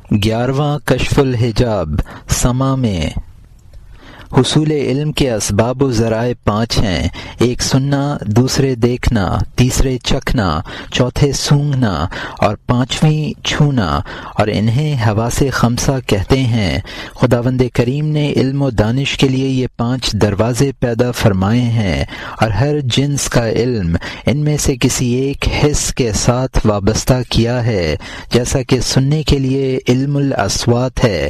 11واں کشف الحجاب سما میں حصول علم کے اسباب و ذرائع 5 ہیں۔ ایک سننا، دوسرے دیکھنا، تیسرے چکھنا، چوتھے سونگھنا اور پانچویں چھونا، اور انہیں حواس خمسہ کہتے ہیں۔ خداوند کریم نے علم و دانش کے لیے یہ 5 دروازے پیدا فرمائے ہیں، اور ہر جنس کا علم ان میں سے کسی ایک حس کے ساتھ وابستہ کیا ہے، جیسا کہ سننے کے لیے علم الاصوات ہے،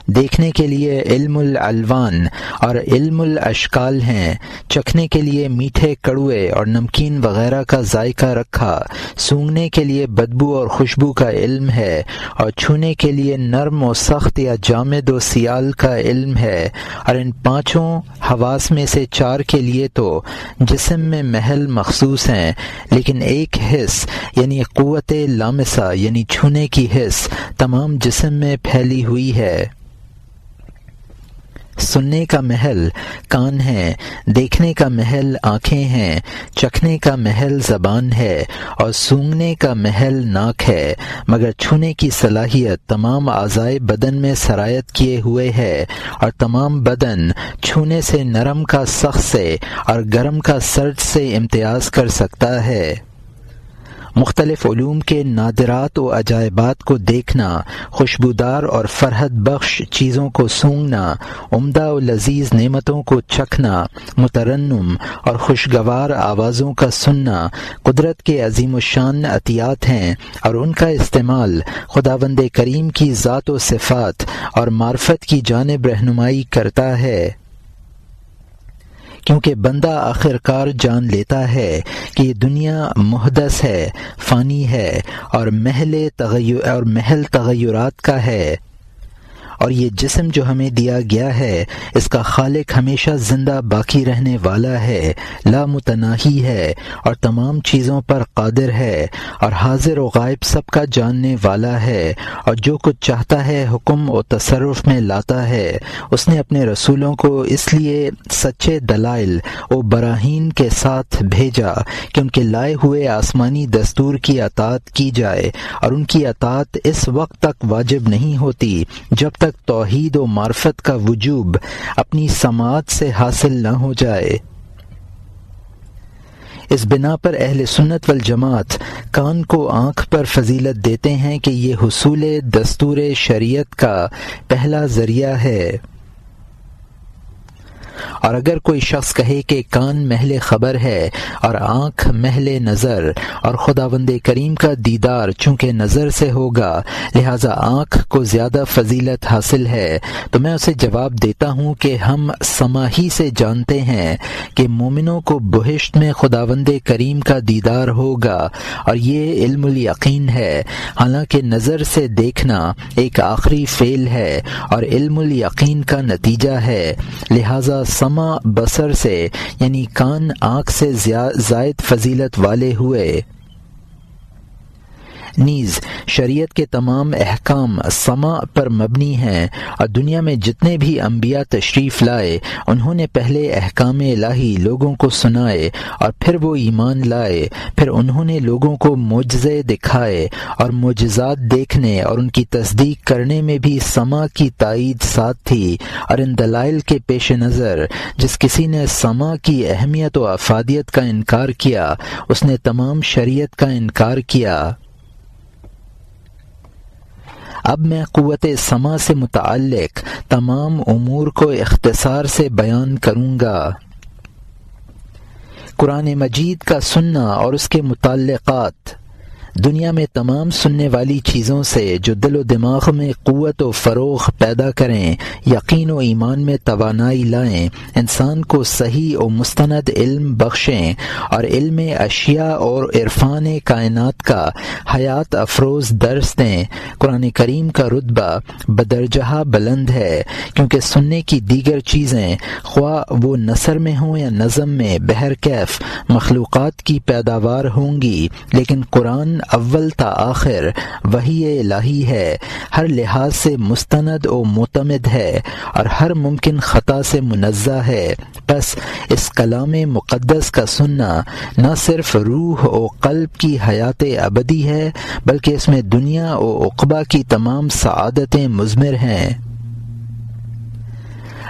دیکھنے کے لیے علم الالوان اور علم الاشکال ہیں، چکھنے کے لیے میٹھے، کڑوے اور نمکین وغیرہ کا ذائقہ رکھا، سونگھنے کے لیے بدبو اور خوشبو کا علم ہے، اور چھونے کے لیے نرم و سخت یا جامد و سیال کا علم ہے۔ اور ان 5 حواس میں سے 4 کے لیے تو جسم میں محل مخصوص ہیں، لیکن ایک حس یعنی قوت لامسہ یعنی چھونے کی حس تمام جسم میں پھیلی ہوئی ہے۔ سننے کا محل کان ہے، دیکھنے کا محل آنکھیں ہیں، چکھنے کا محل زبان ہے، اور سونگھنے کا محل ناک ہے، مگر چھونے کی صلاحیت تمام اعضائے بدن میں سرایت کیے ہوئے ہے، اور تمام بدن چھونے سے نرم کا سخت سے اور گرم کا سرد سے امتیاز کر سکتا ہے۔ مختلف علوم کے نادرات و عجائبات کو دیکھنا، خوشبودار اور فرحت بخش چیزوں کو سونگھنا، عمدہ و لذیذ نعمتوں کو چکھنا، مترنم اور خوشگوار آوازوں کا سننا قدرت کے عظیم الشان عطیات ہیں، اور ان کا استعمال خداوند کریم کی ذات و صفات اور معرفت کی جانب رہنمائی کرتا ہے، کیونکہ بندہ آخر کار جان لیتا ہے کہ یہ دنیا محدث ہے، فانی ہے، اور محل تغیرات کا ہے، اور یہ جسم جو ہمیں دیا گیا ہے اس کا خالق ہمیشہ زندہ باقی رہنے والا ہے، لا متناہی ہے، اور تمام چیزوں پر قادر ہے، اور حاضر و غائب سب کا جاننے والا ہے، اور جو کچھ چاہتا ہے حکم و تصرف میں لاتا ہے۔ اس نے اپنے رسولوں کو اس لیے سچے دلائل و براہین کے ساتھ بھیجا کہ ان کے لائے ہوئے آسمانی دستور کی اطاعت کی جائے، اور ان کی اطاعت اس وقت تک واجب نہیں ہوتی جب تک توحید و معرفت کا وجوب اپنی سماعت سے حاصل نہ ہو جائے۔ اس بنا پر اہل سنت والجماعت کان کو آنکھ پر فضیلت دیتے ہیں کہ یہ حصول دستور شریعت کا پہلا ذریعہ ہے، اور اگر کوئی شخص کہے کہ کان محل خبر ہے اور آنکھ محل نظر، اور خداوند کریم کا دیدار چونکہ نظر سے ہوگا لہذا آنکھ کو زیادہ فضیلت حاصل ہے، تو میں اسے جواب دیتا ہوں کہ ہم سما ہی سے جانتے ہیں کہ مومنوں کو بہشت میں خداوند کریم کا دیدار ہوگا، اور یہ علم الیقین ہے، حالانکہ نظر سے دیکھنا ایک آخری فعل ہے اور علم الیقین کا نتیجہ ہے، لہذا سما بصر سے یعنی کان آنکھ سے زائد فضیلت والے ہوئے۔ نیز شریعت کے تمام احکام سماع پر مبنی ہیں، اور دنیا میں جتنے بھی انبیاء تشریف لائے انہوں نے پہلے احکام الہی لوگوں کو سنائے، اور پھر وہ ایمان لائے، پھر انہوں نے لوگوں کو معجزے دکھائے، اور معجزات دیکھنے اور ان کی تصدیق کرنے میں بھی سماع کی تائید ساتھ تھی، اور ان دلائل کے پیش نظر جس کسی نے سماع کی اہمیت و افادیت کا انکار کیا اس نے تمام شریعت کا انکار کیا۔ اب میں قوت سماع سے متعلق تمام امور کو اختصار سے بیان کروں گا۔ قرآن مجید کا سننا اور اس کے متعلقات دنیا میں تمام سننے والی چیزوں سے جو دل و دماغ میں قوت و فروغ پیدا کریں، یقین و ایمان میں توانائی لائیں، انسان کو صحیح و مستند علم بخشیں، اور علم اشیاء اور عرفان کائنات کا حیات افروز درس دیں۔ قرآن کریم کا رتبہ بدرجہ بلند ہے، کیونکہ سننے کی دیگر چیزیں خواہ وہ نثر میں ہوں یا نظم میں بہرکیف مخلوقات کی پیداوار ہوں گی، لیکن قرآن اول تا آخر وحی الہی ہے، ہر لحاظ سے مستند و معتمد ہے اور ہر ممکن خطا سے منزہ ہے۔ بس اس کلام مقدس کا سننا نہ صرف روح و قلب کی حیات ابدی ہے بلکہ اس میں دنیا و عقبہ کی تمام سعادتیں مضمر ہیں۔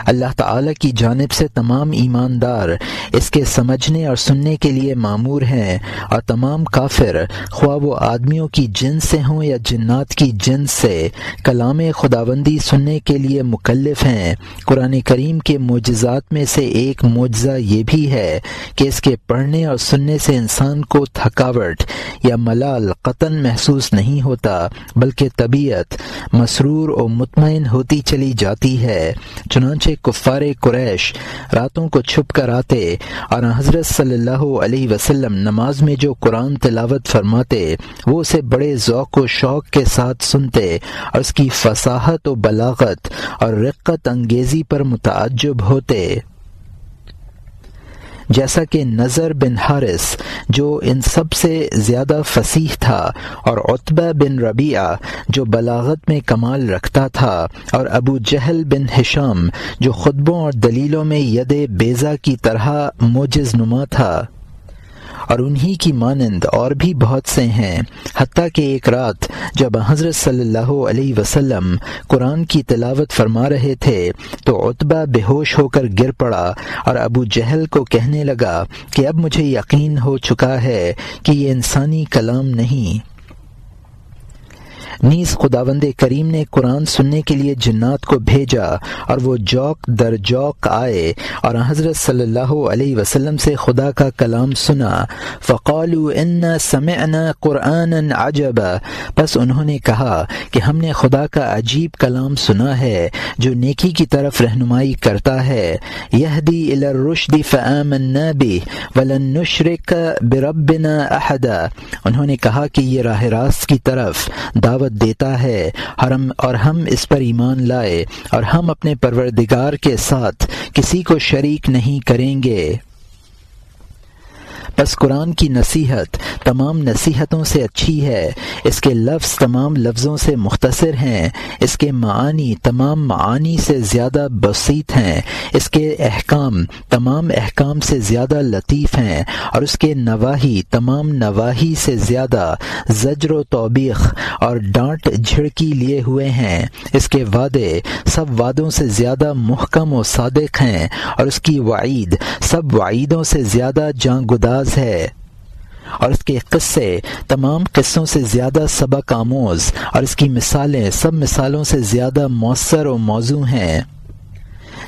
اللہ تعالی کی جانب سے تمام ایماندار اس کے سمجھنے اور سننے کے لیے مامور ہیں، اور تمام کافر خواہ وہ آدمیوں کی جنس سے ہوں یا جنات کی جنس سے کلام خداوندی سننے کے لیے مکلف ہیں۔ قرآن کریم کے معجزات میں سے ایک معجزہ یہ بھی ہے کہ اس کے پڑھنے اور سننے سے انسان کو تھکاوٹ یا ملال قطعاً محسوس نہیں ہوتا بلکہ طبیعت مسرور و مطمئن ہوتی چلی جاتی ہے۔ چنانچہ کفار قریش راتوں کو چھپ کر آتے اور حضرت صلی اللہ علیہ وسلم نماز میں جو قرآن تلاوت فرماتے وہ اسے بڑے ذوق و شوق کے ساتھ سنتے اور اس کی فصاحت و بلاغت اور رقت انگیزی پر متعجب ہوتے۔ جیسا کہ نضر بن حارث جو ان سب سے زیادہ فصیح تھا، اور عتبہ بن ربیعہ جو بلاغت میں کمال رکھتا تھا، اور ابو جہل بن ہشام جو خطبوں اور دلیلوں میں ید بیضہ کی طرح معجز نما تھا، اور انہی کی مانند اور بھی بہت سے ہیں۔ حتیٰ کہ ایک رات جب حضرت صلی اللہ علیہ وسلم قرآن کی تلاوت فرما رہے تھے تو عتبہ بے ہوش ہو کر گر پڑا اور ابو جہل کو کہنے لگا کہ اب مجھے یقین ہو چکا ہے کہ یہ انسانی کلام نہیں۔ نیز خداوند کریم نے قرآن سننے کے لیے جنات کو بھیجا اور وہ جوق در جوق آئے اور حضرت صلی اللہ علیہ وسلم سے خدا کا کلام سنا۔ فقالوا انا سمعنا قرآنا عجبا، بس انہوں نے کہا کہ ہم نے خدا کا عجیب کلام سنا ہے جو نیکی کی طرف رہنمائی کرتا ہے۔ یہدی الی الرشد فآمنا بہ ولن نشرک بربنا احدا، انہوں نے کہا کہ یہ راہ راست کی طرف دعوت دیتا ہے اور ہم اس پر ایمان لائے اور ہم اپنے پروردگار کے ساتھ کسی کو شریک نہیں کریں گے۔ بس قرآن کی نصیحت تمام نصیحتوں سے اچھی ہے، اس کے لفظ تمام لفظوں سے مختصر ہیں، اس کے معانی تمام معانی سے زیادہ بسیط ہیں، اس کے احکام تمام احکام سے زیادہ لطیف ہیں، اور اس کے نواہی تمام نواہی سے زیادہ زجر و توبیخ اور ڈانٹ جھڑکی لیے ہوئے ہیں، اس کے وعدے سب وعدوں سے زیادہ محکم و صادق ہیں، اور اس کی وعید سب وعیدوں سے زیادہ جاں گداز ہے، اور اس کے قصے تمام قصوں سے زیادہ سبق آموز، اور اس کی مثالیں سب مثالوں سے زیادہ مؤثر و موزوں ہیں۔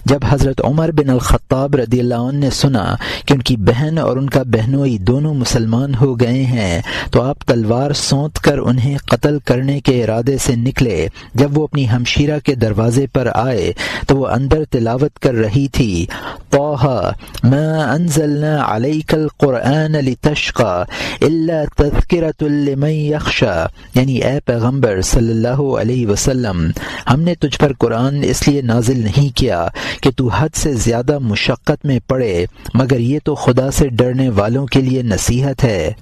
جب حضرت عمر بن الخطاب رضی اللہ عنہ نے سنا کہ ان کی بہن اور ان کا بہنوئی دونوں مسلمان ہو گئے ہیں تو آپ تلوار سونت کر انہیں قتل کرنے کے ارادے سے نکلے۔ جب وہ اپنی ہمشیرہ کے دروازے پر آئے تو وہ اندر تلاوت کر رہی تھی، طٰہ ما انزلنا علیک القرآن لتشقى الا تذکرۃ لمن یخشی، یعنی اے پیغمبر صلی اللہ علیہ وسلم، ہم نے تجھ پر قرآن اس لیے نازل نہیں کیا کہ تو حد سے زیادہ مشقت میں پڑے، مگر یہ تو خدا سے ڈرنے والوں کے لیے نصیحت ہے۔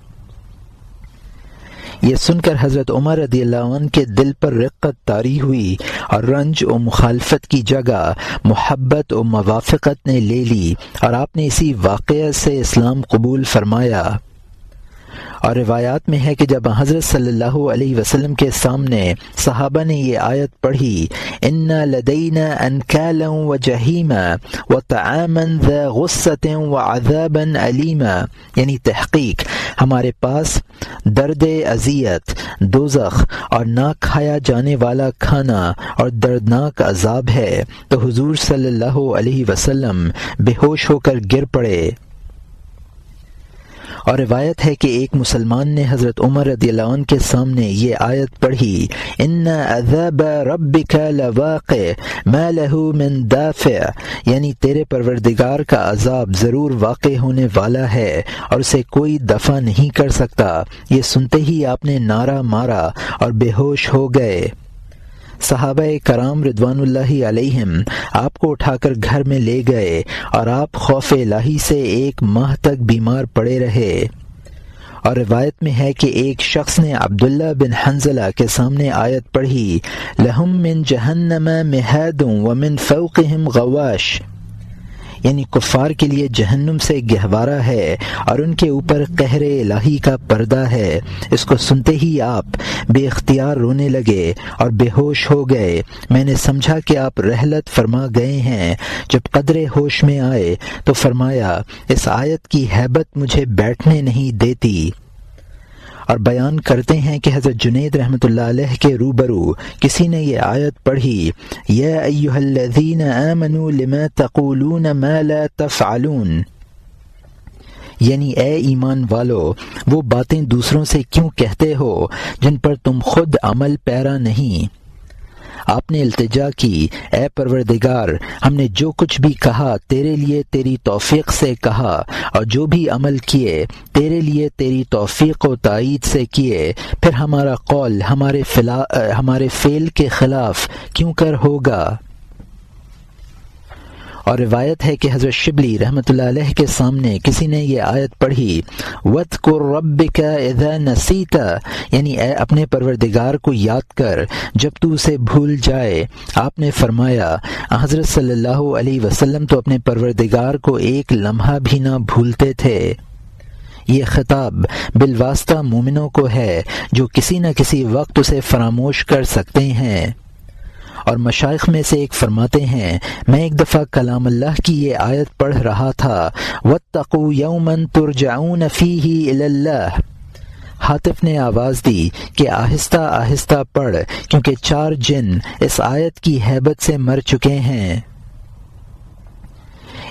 یہ سن کر حضرت عمر رضی اللہ عنہ کے دل پر رقت طاری ہوئی اور رنج و مخالفت کی جگہ محبت و موافقت نے لے لی، اور آپ نے اسی واقعہ سے اسلام قبول فرمایا۔ اور روایات میں ہے کہ جب حضرت صلی اللہ علیہ وسلم کے سامنے صحابہ نے یہ آیت پڑھی، ان لدینا انکالا وجحیما وطعاما ذا غصۃ وعذابا علیما، یعنی تحقیق ہمارے پاس درد اذیت، دوزخ اور نہ کھایا جانے والا کھانا اور دردناک عذاب ہے، تو حضور صلی اللہ علیہ وسلم بے ہوش ہو کر گر پڑے۔ اور روایت ہے کہ ایک مسلمان نے حضرت عمر رضی اللہ عنہ کے سامنے یہ آیت پڑھی، ان عذاب ربک لواقع ما له من دافع، یعنی تیرے پروردگار کا عذاب ضرور واقع ہونے والا ہے اور اسے کوئی دفع نہیں کر سکتا۔ یہ سنتے ہی آپ نے نعرہ مارا اور بے ہوش ہو گئے۔ صحابہ کرام رضوان اللہ علیہم آپ کو اٹھا کر گھر میں لے گئے اور آپ خوف الہی سے 1 ماہ تک بیمار پڑے رہے، اور روایت میں ہے کہ ایک شخص نے عبداللہ بن حنظلہ کے سامنے آیت پڑھی، لہم من جہنم مہاد ومن فوقہم غواش، یعنی کفار کے لیے جہنم سے گہوارہ ہے اور ان کے اوپر قہر الہی کا پردہ ہے۔ اس کو سنتے ہی آپ بے اختیار رونے لگے اور بے ہوش ہو گئے۔ میں نے سمجھا کہ آپ رحلت فرما گئے ہیں۔ جب قدرے ہوش میں آئے تو فرمایا، اس آیت کی ہیبت مجھے بیٹھنے نہیں دیتی۔ اور بیان کرتے ہیں کہ حضرت جنید رحمۃ اللہ علیہ کے روبرو کسی نے یہ آیت پڑھی، یا ایھا الذین آمنوا لما تقولون ما لا تفعلون، یعنی اے ایمان والو، وہ باتیں دوسروں سے کیوں کہتے ہو جن پر تم خود عمل پیرا نہیں۔ آپ نے التجا کی، اے پروردگار، ہم نے جو کچھ بھی کہا تیرے لیے تیری توفیق سے کہا، اور جو بھی عمل کیے تیرے لیے تیری توفیق و تائید سے کیے، پھر ہمارا قول ہمارے فعل کے خلاف کیوں کر ہوگا؟ اور روایت ہے کہ حضرت شبلی رحمۃ اللہ علیہ کے سامنے کسی نے یہ آیت پڑھی، وَاذْكُرْ رَبَّكَ اِذَا نَسِيتَ، یعنی اے اپنے پروردگار کو یاد کر جب تو اسے بھول جائے۔ آپ نے فرمایا، حضرت صلی اللہ علیہ وسلم تو اپنے پروردگار کو ایک لمحہ بھی نہ بھولتے تھے۔ یہ خطاب بالواسطہ مومنوں کو ہے جو کسی نہ کسی وقت اسے فراموش کر سکتے ہیں۔ اور مشائخ میں سے ایک فرماتے ہیں، میں ایک دفعہ کلام اللہ کی یہ آیت پڑھ رہا تھا، وَاتَّقُوا يَوْمًا تُرْجَعُونَ فِيهِ إِلَى اللَّهِ۔ حاطف نے آواز دی کہ آہستہ آہستہ پڑھ، کیونکہ 4 جن اس آیت کی ہیبت سے مر چکے ہیں۔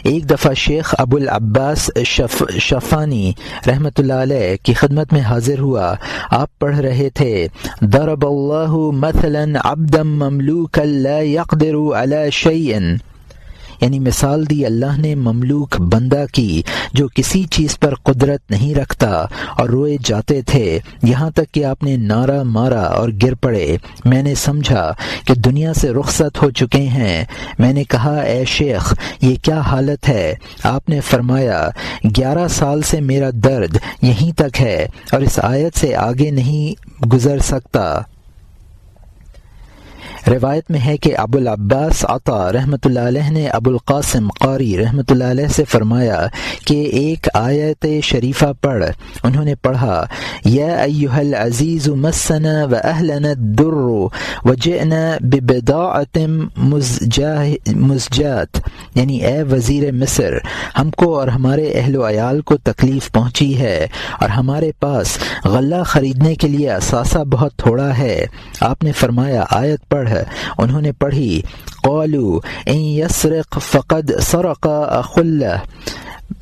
ایک دفعہ شیخ ابو العباس شفانی رحمۃ اللہ علیہ کی خدمت میں حاضر ہوا۔ آپ پڑھ رہے تھے، ضرب اللہ مثلا عبدا مملوکا لا يقدر على شيء، یعنی مثال دی اللہ نے مملوک بندہ کی جو کسی چیز پر قدرت نہیں رکھتا، اور روئے جاتے تھے یہاں تک کہ آپ نے نعرہ مارا اور گر پڑے۔ میں نے سمجھا کہ دنیا سے رخصت ہو چکے ہیں۔ میں نے کہا، اے شیخ، یہ کیا حالت ہے؟ آپ نے فرمایا، 11 سال سے میرا درد یہیں تک ہے اور اس آیت سے آگے نہیں گزر سکتا۔ روایت میں ہے کہ ابو العباس عطا رحمۃ اللہ علیہ نے ابو القاسم قاری رحمۃ اللہ علیہ سے فرمایا کہ ایک آیت شریفہ پڑھ۔ انہوں نے پڑھا، یا ایھا العزیز مسنا واہلنا الضر وجئنا ببضاعۃ مزجاۃ، یعنی اے وزیر مصر، ہم کو اور ہمارے اہل و عیال کو تکلیف پہنچی ہے اور ہمارے پاس غلہ خریدنے کے لیے اثاثہ بہت تھوڑا ہے۔ آپ نے فرمایا، آیت پڑھ۔ انہوں نے پڑھی، قالوا ان يسرق فقد سرق اخ له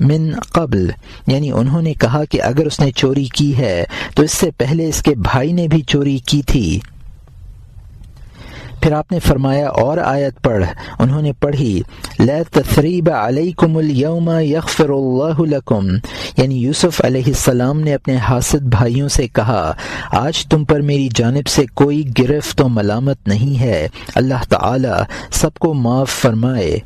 من قبل، یعنی انہوں نے کہا کہ اگر اس نے چوری کی ہے تو اس سے پہلے اس کے بھائی نے بھی چوری کی تھی۔ پھر آپ نے فرمایا، اور آیت پڑھ۔ انہوں نے پڑھی، لا تثریب علیکم اليوم یغفر اللہ لکم، یعنی یوسف علیہ السلام نے اپنے حاسد بھائیوں سے کہا، آج تم پر میری جانب سے کوئی گرفت و ملامت نہیں ہے، اللہ تعالی سب کو معاف فرمائے۔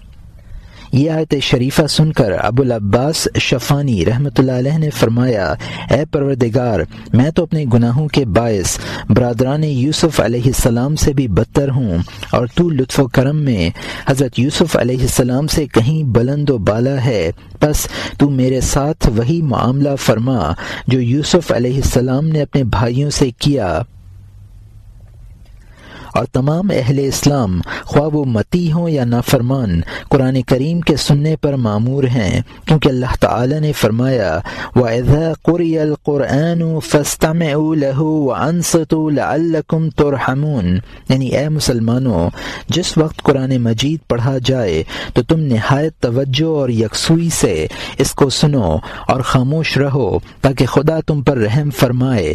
یہ آیت شریفہ سن کر ابو العباس شفانی رحمۃ اللہ علیہ نے فرمایا، اے پروردگار، میں تو اپنے گناہوں کے باعث برادران یوسف علیہ السلام سے بھی بدتر ہوں، اور تو لطف و کرم میں حضرت یوسف علیہ السلام سے کہیں بلند و بالا ہے، بس تو میرے ساتھ وہی معاملہ فرما جو یوسف علیہ السلام نے اپنے بھائیوں سے کیا۔ اور تمام اہل اسلام، خواہ وہ مطیع ہوں یا نافرمان، قرآن کریم کے سننے پر مامور ہیں، کیونکہ اللہ تعالی نے فرمایا، وَإِذَا قُرِئَ الْقُرْآنُ فَاسْتَمِعُوا لَهُ وَأَنصِتُوا لَعَلَّكُمْ تُرْحَمُونَ، یعنی اے مسلمانوں، جس وقت قرآن مجید پڑھا جائے تو تم نہایت توجہ اور یکسوئی سے اس کو سنو اور خاموش رہو تاکہ خدا تم پر رحم فرمائے۔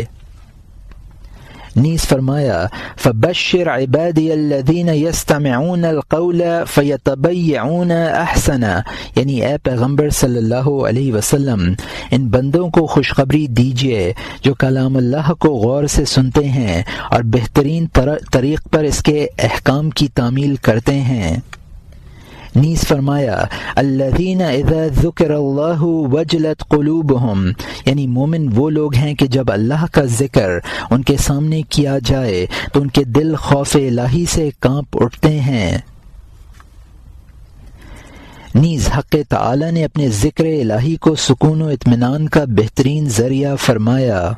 نیز فرمایا، فبشر عبادی الذین یستمعون القول فیتبعون احسنہ، یعنی اے پیغمبر صلی اللہ علیہ وسلم، ان بندوں کو خوشخبری دیجیے جو کلام اللہ کو غور سے سنتے ہیں اور بہترین طریق پر اس کے احکام کی تعمیل کرتے ہیں۔ نیز فرمایا الذین اذا ذکر اللہ وجلت قلوبہم، یعنی مومن وہ لوگ ہیں کہ جب اللہ کا ذکر ان کے سامنے کیا جائے تو ان کے دل خوف الہی سے کانپ اٹھتے ہیں۔ نیز حق تعالی نے اپنے ذکر الہی کو سکون و اطمینان کا بہترین ذریعہ فرمایا۔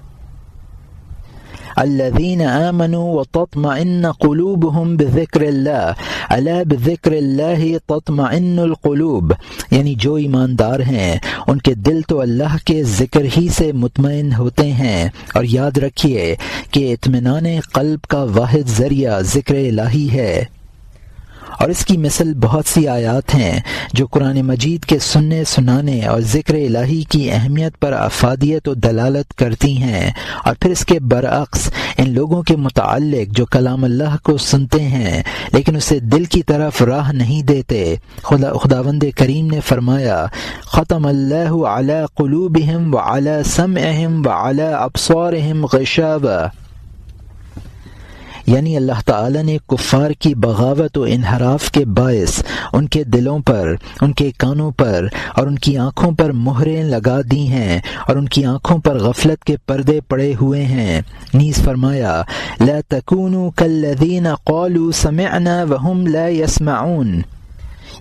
الذین آمنوا وتطمئن قلوبهم بذکر اللہ الا بذکر اللہ تطمئن القلوب، یعنی جو ایماندار ہیں ان کے دل تو اللہ کے ذکر ہی سے مطمئن ہوتے ہیں، اور یاد رکھیے کہ اطمینان قلب کا واحد ذریعہ ذکر الہی ہے۔ اور اس کی مثل بہت سی آیات ہیں جو قرآن مجید کے سننے سنانے اور ذکر الہی کی اہمیت پر افادیت و دلالت کرتی ہیں، اور پھر اس کے برعکس ان لوگوں کے متعلق جو کلام اللہ کو سنتے ہیں لیکن اسے دل کی طرف راہ نہیں دیتے۔ خداوند کریم نے فرمایا ختم اللہ علی قلوبہم وعلی سمعہم وعلی ابصارہم غشاوہ، یعنی اللہ تعالی نے کفار کی بغاوت و انحراف کے باعث ان کے دلوں پر، ان کے کانوں پر اور ان کی آنکھوں پر مہریں لگا دی ہیں، اور ان کی آنکھوں پر غفلت کے پردے پڑے ہوئے ہیں۔ نیز فرمایا لا تکونوا کالذین قالوا سمعنا وهم لا يسمعون،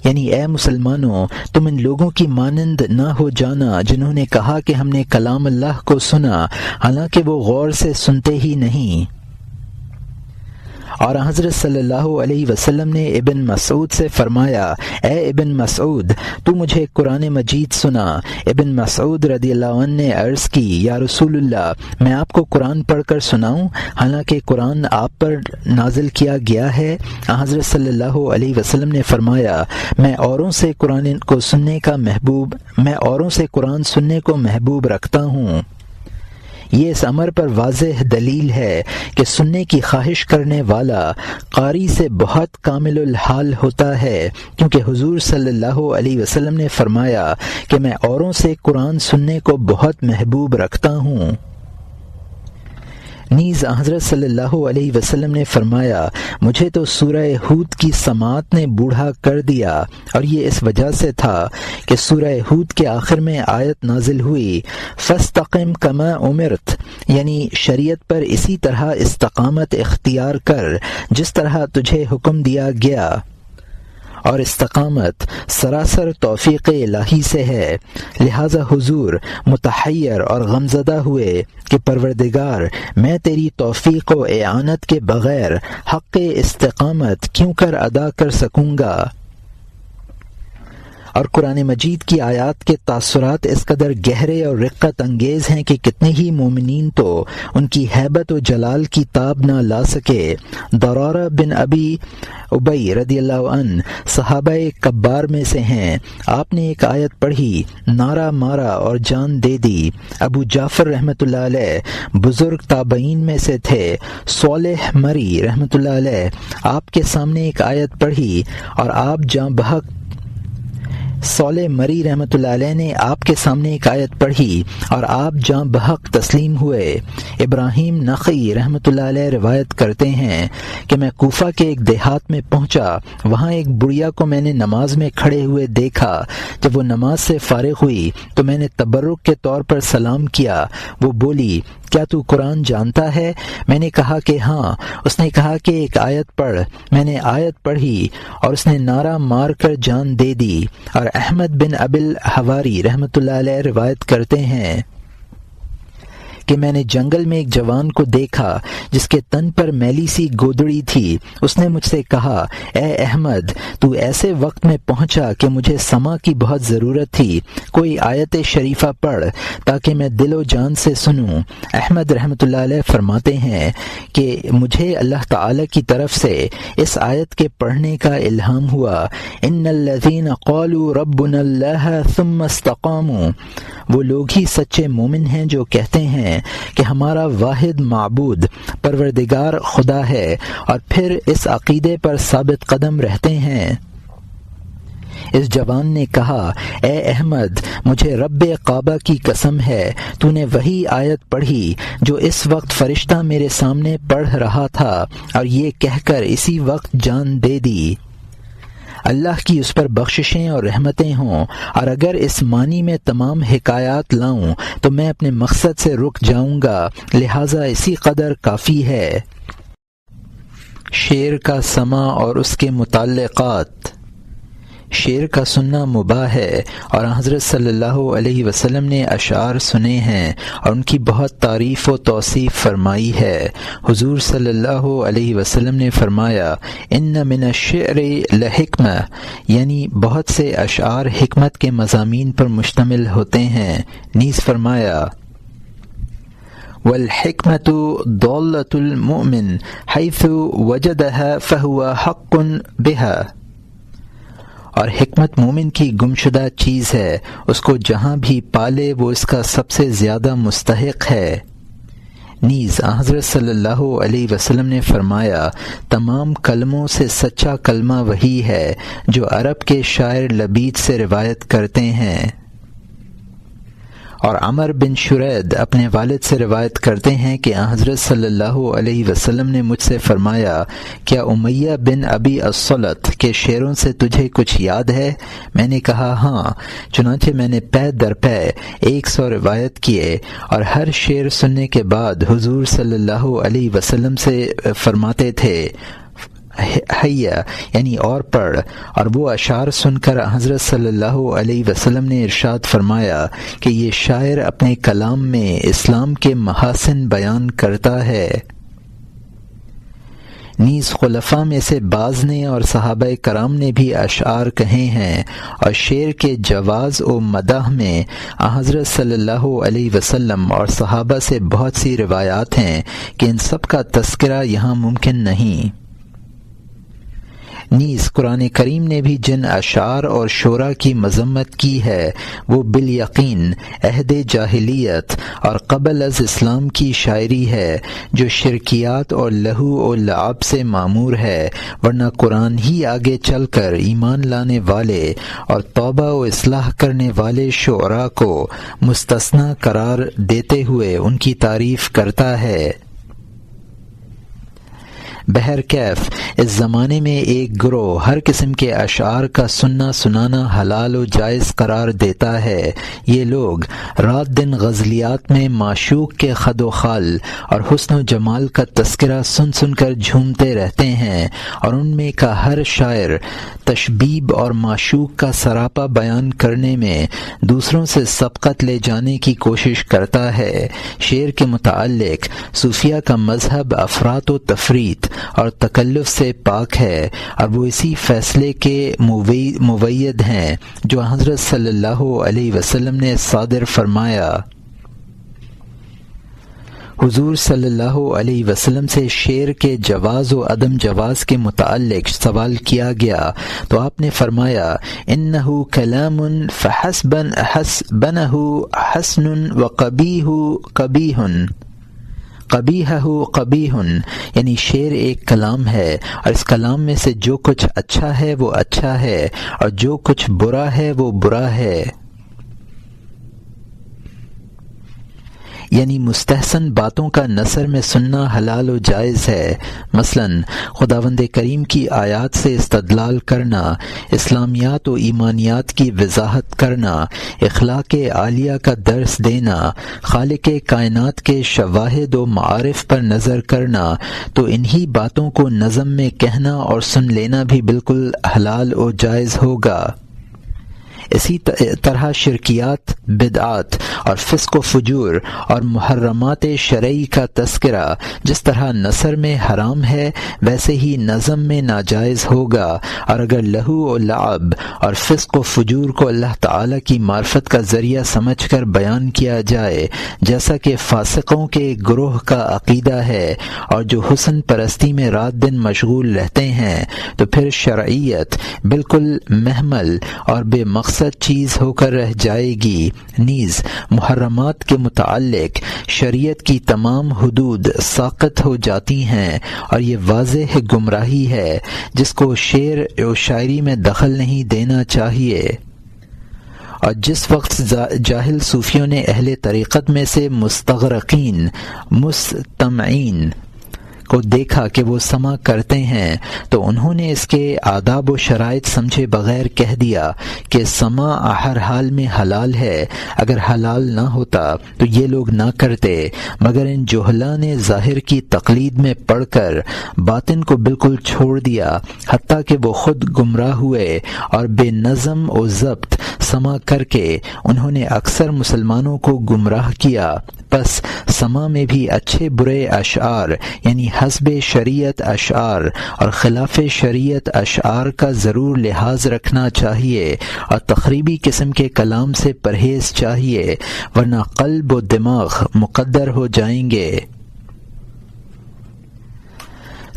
یعنی اے مسلمانوں تم ان لوگوں کی مانند نہ ہو جانا جنہوں نے کہا کہ ہم نے کلام اللہ کو سنا حالانکہ وہ غور سے سنتے ہی نہیں۔ اور حضرت صلی اللہ علیہ وسلم نے ابن مسعود سے فرمایا اے ابن مسعود تو مجھے قرآن مجید سنا۔ ابن مسعود رضی اللہ عنہ نے عرض کی یا رسول اللہ میں آپ کو قرآن پڑھ کر سناؤں حالانکہ قرآن آپ پر نازل کیا گیا ہے؟ حضرت صلی اللہ علیہ وسلم نے فرمایا میں اوروں سے قرآن سننے کو محبوب رکھتا ہوں۔ یہ اس امر پر واضح دلیل ہے کہ سننے کی خواہش کرنے والا قاری سے بہت کامل الحال ہوتا ہے، کیونکہ حضور صلی اللہ علیہ وسلم نے فرمایا کہ میں اوروں سے قرآن سننے کو بہت محبوب رکھتا ہوں۔ نیز حضرت صلی اللہ علیہ وسلم نے فرمایا مجھے تو سورہ ہود کی سماعت نے بوڑھا کر دیا، اور یہ اس وجہ سے تھا کہ سورہ ہود کے آخر میں آیت نازل ہوئی فاستقم کما امرت، یعنی شریعت پر اسی طرح استقامت اختیار کر جس طرح تجھے حکم دیا گیا، اور استقامت سراسر توفیق الہی سے ہے۔ لہذا حضور متحیر اور غمزدہ ہوئے کہ پروردگار میں تیری توفیق و اعانت کے بغیر حق استقامت کیوں کر ادا کر سکوں گا؟ اور قرآن مجید کی آیات کے تاثرات اس قدر گہرے اور رقت انگیز ہیں کہ کتنے ہی مومنین تو ان کی ہیبت و جلال کی تاب نہ لا سکے۔ ضرارہ بن ابی ابی رضی اللہ عنہ صحابہ کبار میں سے ہیں، آپ نے ایک آیت پڑھی نعرہ مارا اور جان دے دی۔ ابو جعفر رحمۃ اللہ علیہ بزرگ تابعین میں سے تھے، صالح مری رحمۃ اللہ علیہ آپ کے سامنے ایک آیت پڑھی اور آپ جاں بحق صالح مری رحمۃ اللہ علیہ نے آپ کے سامنے ایک آیت پڑھی اور آپ جاں بحق تسلیم ہوئے۔ ابراہیم نخعی رحمۃ اللہ علیہ روایت کرتے ہیں کہ میں کوفہ کے ایک دیہات میں پہنچا، وہاں ایک بڑھیا کو میں نے نماز میں کھڑے ہوئے دیکھا۔ جب وہ نماز سے فارغ ہوئی تو میں نے تبرک کے طور پر سلام کیا۔ وہ بولی کیا تو قرآن جانتا ہے؟ میں نے کہا کہ ہاں۔ اس نے کہا کہ ایک آیت پڑھ۔ میں نے آیت پڑھی اور اس نے نعرہ مار کر جان دے دی۔ اور احمد بن ابل حواری رحمۃ اللہ علیہ روایت کرتے ہیں کہ میں نے جنگل میں ایک جوان کو دیکھا جس کے تن پر میلی سی گودڑی تھی۔ اس نے مجھ سے کہا اے احمد تو ایسے وقت میں پہنچا کہ مجھے سما کی بہت ضرورت تھی، کوئی آیت شریفہ پڑھ تاکہ میں دل و جان سے سنوں۔ احمد رحمۃ اللہ علیہ فرماتے ہیں کہ مجھے اللہ تعالی کی طرف سے اس آیت کے پڑھنے کا الہام ہوا ان الذین قالوا ربنا اللہ ثم استقاموا، وہ لوگ ہی سچے مومن ہیں جو کہتے ہیں کہ ہمارا واحد معبود پروردگار خدا ہے اور پھر اس عقیدے پر ثابت قدم رہتے ہیں۔ اس جوان نے کہا اے احمد مجھے رب کعبہ کی قسم ہے تو نے وہی آیت پڑھی جو اس وقت فرشتہ میرے سامنے پڑھ رہا تھا، اور یہ کہہ کر اسی وقت جان دے دی۔ اللہ کی اس پر بخششیں اور رحمتیں ہوں، اور اگر اس معنی میں تمام حکایات لاؤں تو میں اپنے مقصد سے رک جاؤں گا، لہٰذا اسی قدر کافی ہے۔ شعر کا سماع اور اس کے متعلقات۔ شعر کا سننا مباح ہے، اور حضرت صلی اللہ علیہ وسلم نے اشعار سنے ہیں اور ان کی بہت تعریف و توصیف فرمائی ہے۔ حضور صلی اللہ علیہ وسلم نے فرمایا، ان من الشعر لحکمہ، یعنی بہت سے اشعار حکمت کے مضامین پر مشتمل ہوتے ہیں۔ نیز فرمایا، والحکمت ضالۃ المؤمن حیث وجدها فهو حق بها، اور حکمت مومن کی گمشدہ چیز ہے، اس کو جہاں بھی پالے وہ اس کا سب سے زیادہ مستحق ہے۔ نیز حضرت صلی اللہ علیہ وسلم نے فرمایا، تمام کلموں سے سچا کلمہ وہی ہے جو عرب کے شاعر لبید سے روایت کرتے ہیں۔ اور عمر بن شرید اپنے والد سے روایت کرتے ہیں کہ حضرت صلی اللہ علیہ وسلم نے مجھ سے فرمایا، کیا امیہ بن ابی الصلت کے شعروں سے تجھے کچھ یاد ہے؟ میں نے کہا ہاں، چنانچہ میں نے پے در پے 100 روایت کیے، اور ہر شعر سننے کے بعد حضور صلی اللہ علیہ وسلم سے فرماتے تھے، حیا، یعنی اور پڑھ۔ اور وہ اشعار سن کر حضرت صلی اللہ علیہ وسلم نے ارشاد فرمایا کہ یہ شاعر اپنے کلام میں اسلام کے محاسن بیان کرتا ہے۔ نیز خلفاء میں سے بعض نے اور صحابہ کرام نے بھی اشعار کہے ہیں، اور شعر کے جواز و مدح میں حضرت صلی اللہ علیہ وسلم اور صحابہ سے بہت سی روایات ہیں کہ ان سب کا تذکرہ یہاں ممکن نہیں۔ نیز قرآن کریم نے بھی جن اشعار اور شعراء کی مذمت کی ہے وہ بالیقین عہد جاہلیت اور قبل از اسلام کی شاعری ہے، جو شرکیات اور لہو و لعب سے معمور ہے، ورنہ قرآن ہی آگے چل کر ایمان لانے والے اور توبہ و اصلاح کرنے والے شعراء کو مستثنی قرار دیتے ہوئے ان کی تعریف کرتا ہے۔ بہرکیف اس زمانے میں ایک گروہ ہر قسم کے اشعار کا سننا سنانا حلال و جائز قرار دیتا ہے۔ یہ لوگ رات دن غزلیات میں معشوق کے خد و خال اور حسن و جمال کا تذکرہ سن سن کر جھومتے رہتے ہیں، اور ان میں کا ہر شاعر تشبیب اور معشوق کا سراپا بیان کرنے میں دوسروں سے سبقت لے جانے کی کوشش کرتا ہے۔ شعر کے متعلق صوفیہ کا مذہب افراط و تفریط اور تکلف سے پاک ہے، اور وہ اسی فیصلے کے مؤید ہیں جو حضرت صلی اللہ علیہ وسلم نے صادر فرمایا۔ حضور صلی اللہ علیہ وسلم سے شعر کے جواز و عدم جواز کے متعلق سوال کیا گیا تو آپ نے فرمایا، انہ کلام فحسبنہ حسن وقبیح قبیح، قبیحہ قبیح، یعنی شعر ایک کلام ہے، اور اس کلام میں سے جو کچھ اچھا ہے وہ اچھا ہے، اور جو کچھ برا ہے وہ برا ہے۔ یعنی مستحسن باتوں کا نثر میں سننا حلال و جائز ہے، مثلا خداوند کریم کی آیات سے استدلال کرنا، اسلامیات و ایمانیات کی وضاحت کرنا، اخلاق عالیہ کا درس دینا، خالق کائنات کے شواہد و معارف پر نظر کرنا، تو انہی باتوں کو نظم میں کہنا اور سن لینا بھی بالکل حلال و جائز ہوگا۔ اسی طرح شرکیات، بدعات اور فسق و فجور اور محرمات شرعی کا تذکرہ جس طرح نثر میں حرام ہے ویسے ہی نظم میں ناجائز ہوگا، اور اگر لہو و لعب اور فسق و فجور کو اللہ تعالی کی معرفت کا ذریعہ سمجھ کر بیان کیا جائے، جیسا کہ فاسقوں کے گروہ کا عقیدہ ہے، اور جو حسن پرستی میں رات دن مشغول رہتے ہیں، تو پھر شرعیت بالکل محمل اور بے مقصد چیز ہو کر رہ جائے گی۔ نیز محرمات کے متعلق شریعت کی تمام حدود ساقط ہو جاتی ہیں، اور یہ واضح گمراہی ہے جس کو شعر و شاعری میں دخل نہیں دینا چاہیے۔ اور جس وقت جاہل صوفیوں نے اہل طریقت میں سے مستغرقین، مستمعین کو دیکھا کہ وہ سما کرتے ہیں تو انہوں نے اس کے آداب و شرائط سمجھے بغیر کہہ دیا کہ سما ہر حال میں حلال ہے، اگر حلال نہ ہوتا تو یہ لوگ نہ کرتے، مگر ان جہلاء نے ظاہر کی تقلید میں پڑھ کر باطن کو بالکل چھوڑ دیا، حتیٰ کہ وہ خود گمراہ ہوئے اور بے نظم و ضبط سما کر کے انہوں نے اکثر مسلمانوں کو گمراہ کیا۔ پس سما میں بھی اچھے برے اشعار یعنی حسب شریعت اشعار اور خلاف شریعت اشعار کا ضرور لحاظ رکھنا چاہیے اور تخریبی قسم کے کلام سے پرہیز چاہیے، ورنہ قلب و دماغ مقدر ہو جائیں گے۔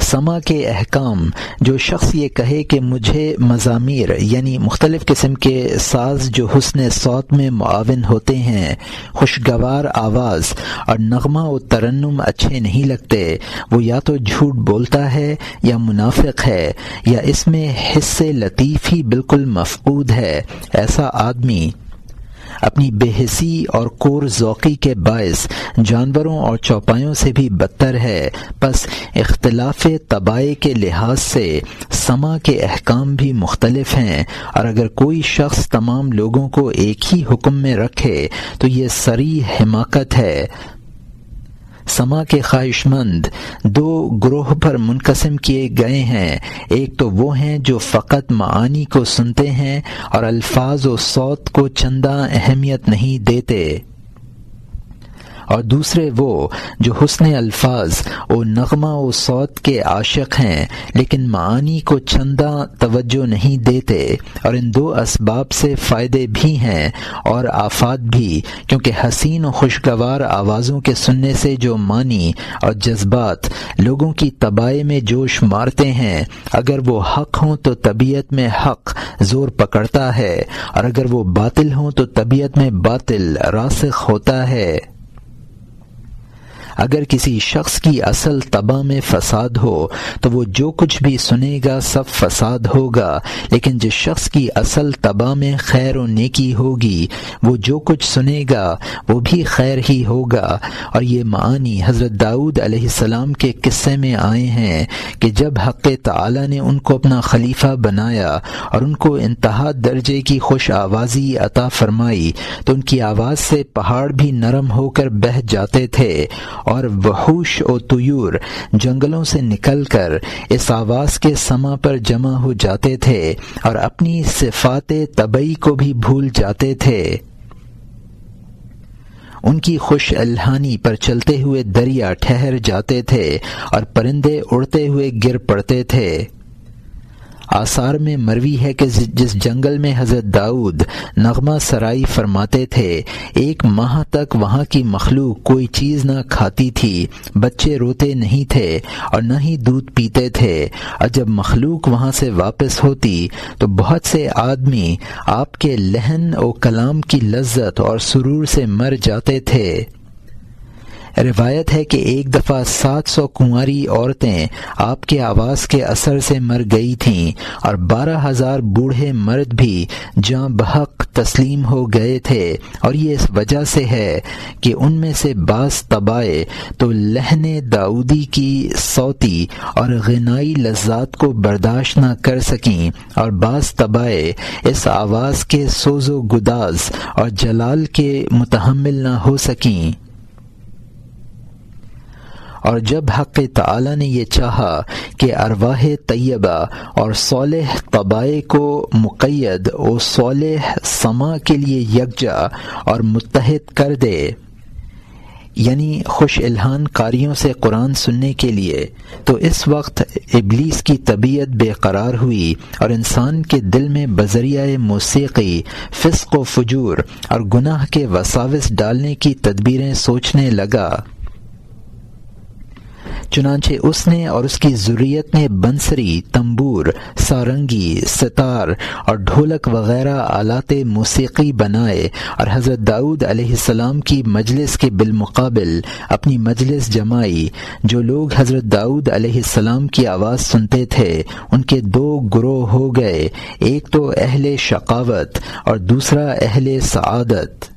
سما کے احکام: جو شخص یہ کہے کہ مجھے مزامیر یعنی مختلف قسم کے ساز جو حسن صوت میں معاون ہوتے ہیں، خوشگوار آواز اور نغمہ و ترنم اچھے نہیں لگتے، وہ یا تو جھوٹ بولتا ہے یا منافق ہے یا اس میں حس لطیف ہی بالکل مفقود ہے۔ ایسا آدمی اپنی بے حسی اور کور ذوقی کے باعث جانوروں اور چوپایوں سے بھی بدتر ہے۔ پس اختلاف طبائع کے لحاظ سے سما کے احکام بھی مختلف ہیں، اور اگر کوئی شخص تمام لوگوں کو ایک ہی حکم میں رکھے تو یہ صریح حماقت ہے۔ سما کے خواہش مند دو گروہ پر منقسم کیے گئے ہیں، ایک تو وہ ہیں جو فقط معانی کو سنتے ہیں اور الفاظ و صوت کو چندہ اہمیت نہیں دیتے، اور دوسرے وہ جو حسن الفاظ و نغمہ و صوت کے عاشق ہیں لیکن معانی کو چندہ توجہ نہیں دیتے، اور ان دو اسباب سے فائدے بھی ہیں اور آفات بھی، کیونکہ حسین و خوشگوار آوازوں کے سننے سے جو معنی اور جذبات لوگوں کی طباع میں جوش مارتے ہیں، اگر وہ حق ہوں تو طبیعت میں حق زور پکڑتا ہے، اور اگر وہ باطل ہوں تو طبیعت میں باطل راسخ ہوتا ہے۔ اگر کسی شخص کی اصل طبع میں فساد ہو تو وہ جو کچھ بھی سنے گا سب فساد ہوگا، لیکن جس شخص کی اصل طبع میں خیر و نیکی ہوگی وہ جو کچھ سنے گا وہ بھی خیر ہی ہوگا۔ اور یہ معانی حضرت داؤد علیہ السلام کے قصے میں آئے ہیں کہ جب حق تعالی نے ان کو اپنا خلیفہ بنایا اور ان کو انتہا درجے کی خوش آوازی عطا فرمائی تو ان کی آواز سے پہاڑ بھی نرم ہو کر بہہ جاتے تھے، اور وحوش و طیور جنگلوں سے نکل کر اس آواز کے سما پر جمع ہو جاتے تھے اور اپنی صفات طبعی کو بھی بھول جاتے تھے۔ ان کی خوش الحانی پر چلتے ہوئے دریا ٹھہر جاتے تھے اور پرندے اڑتے ہوئے گر پڑتے تھے۔ آثار میں مروی ہے کہ جس جنگل میں حضرت داؤد نغمہ سرائی فرماتے تھے، ایک ماہ تک وہاں کی مخلوق کوئی چیز نہ کھاتی تھی، بچے روتے نہیں تھے اور نہ ہی دودھ پیتے تھے، اور جب مخلوق وہاں سے واپس ہوتی تو بہت سے آدمی آپ کے لحن و کلام کی لذت اور سرور سے مر جاتے تھے۔ روایت ہے کہ ایک دفعہ 700 کنواری عورتیں آپ کے آواز کے اثر سے مر گئی تھیں، اور 12,000 بوڑھے مرد بھی جاں بحق تسلیم ہو گئے تھے، اور یہ اس وجہ سے ہے کہ ان میں سے بعض طبائع تو لحن داؤدی کی صوتی اور غنائی لذات کو برداشت نہ کر سکیں، اور بعض طبائع اس آواز کے سوز و گداز اور جلال کے متحمل نہ ہو سکیں۔ اور جب حق تعالی نے یہ چاہا کہ ارواح طیبہ اور صالح طبائع کو مقید و صالح سما کے لیے یکجا اور متحد کر دے، یعنی خوش الحان قاریوں سے قرآن سننے کے لیے، تو اس وقت ابلیس کی طبیعت بے قرار ہوئی اور انسان کے دل میں بذریعہ موسیقی فسق و فجور اور گناہ کے وساوس ڈالنے کی تدبیریں سوچنے لگا۔ چنانچہ اس نے اور اس کی ذریت نے بنسری، تنبور، سارنگی، ستار اور ڈھولک وغیرہ آلات موسیقی بنائے، اور حضرت داؤد علیہ السلام کی مجلس کے بالمقابل اپنی مجلس جمائی۔ جو لوگ حضرت داؤد علیہ السلام کی آواز سنتے تھے ان کے دو گروہ ہو گئے، ایک تو اہل شقاوت اور دوسرا اہل سعادت۔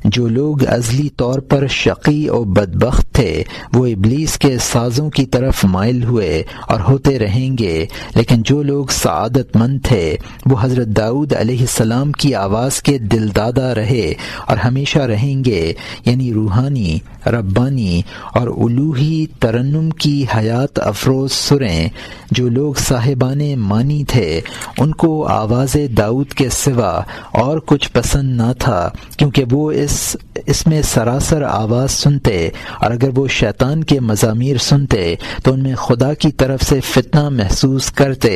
جو لوگ ازلی طور پر شقی اور بدبخت تھے وہ ابلیس کے سازوں کی طرف مائل ہوئے اور ہوتے رہیں گے، لیکن جو لوگ سعادت مند تھے وہ حضرت داؤد علیہ السلام کی آواز کے دلدادہ رہے اور ہمیشہ رہیں گے، یعنی روحانی، ربانی اور الوہی ترنم کی حیات افروز سریں۔ جو لوگ صاحبان معنی تھے ان کو آواز داؤد کے سوا اور کچھ پسند نہ تھا، کیونکہ وہ اس میں سراسر آواز سنتے، اور اگر وہ شیطان کے مزامیر سنتے تو ان میں خدا کی طرف سے فتنہ محسوس کرتے۔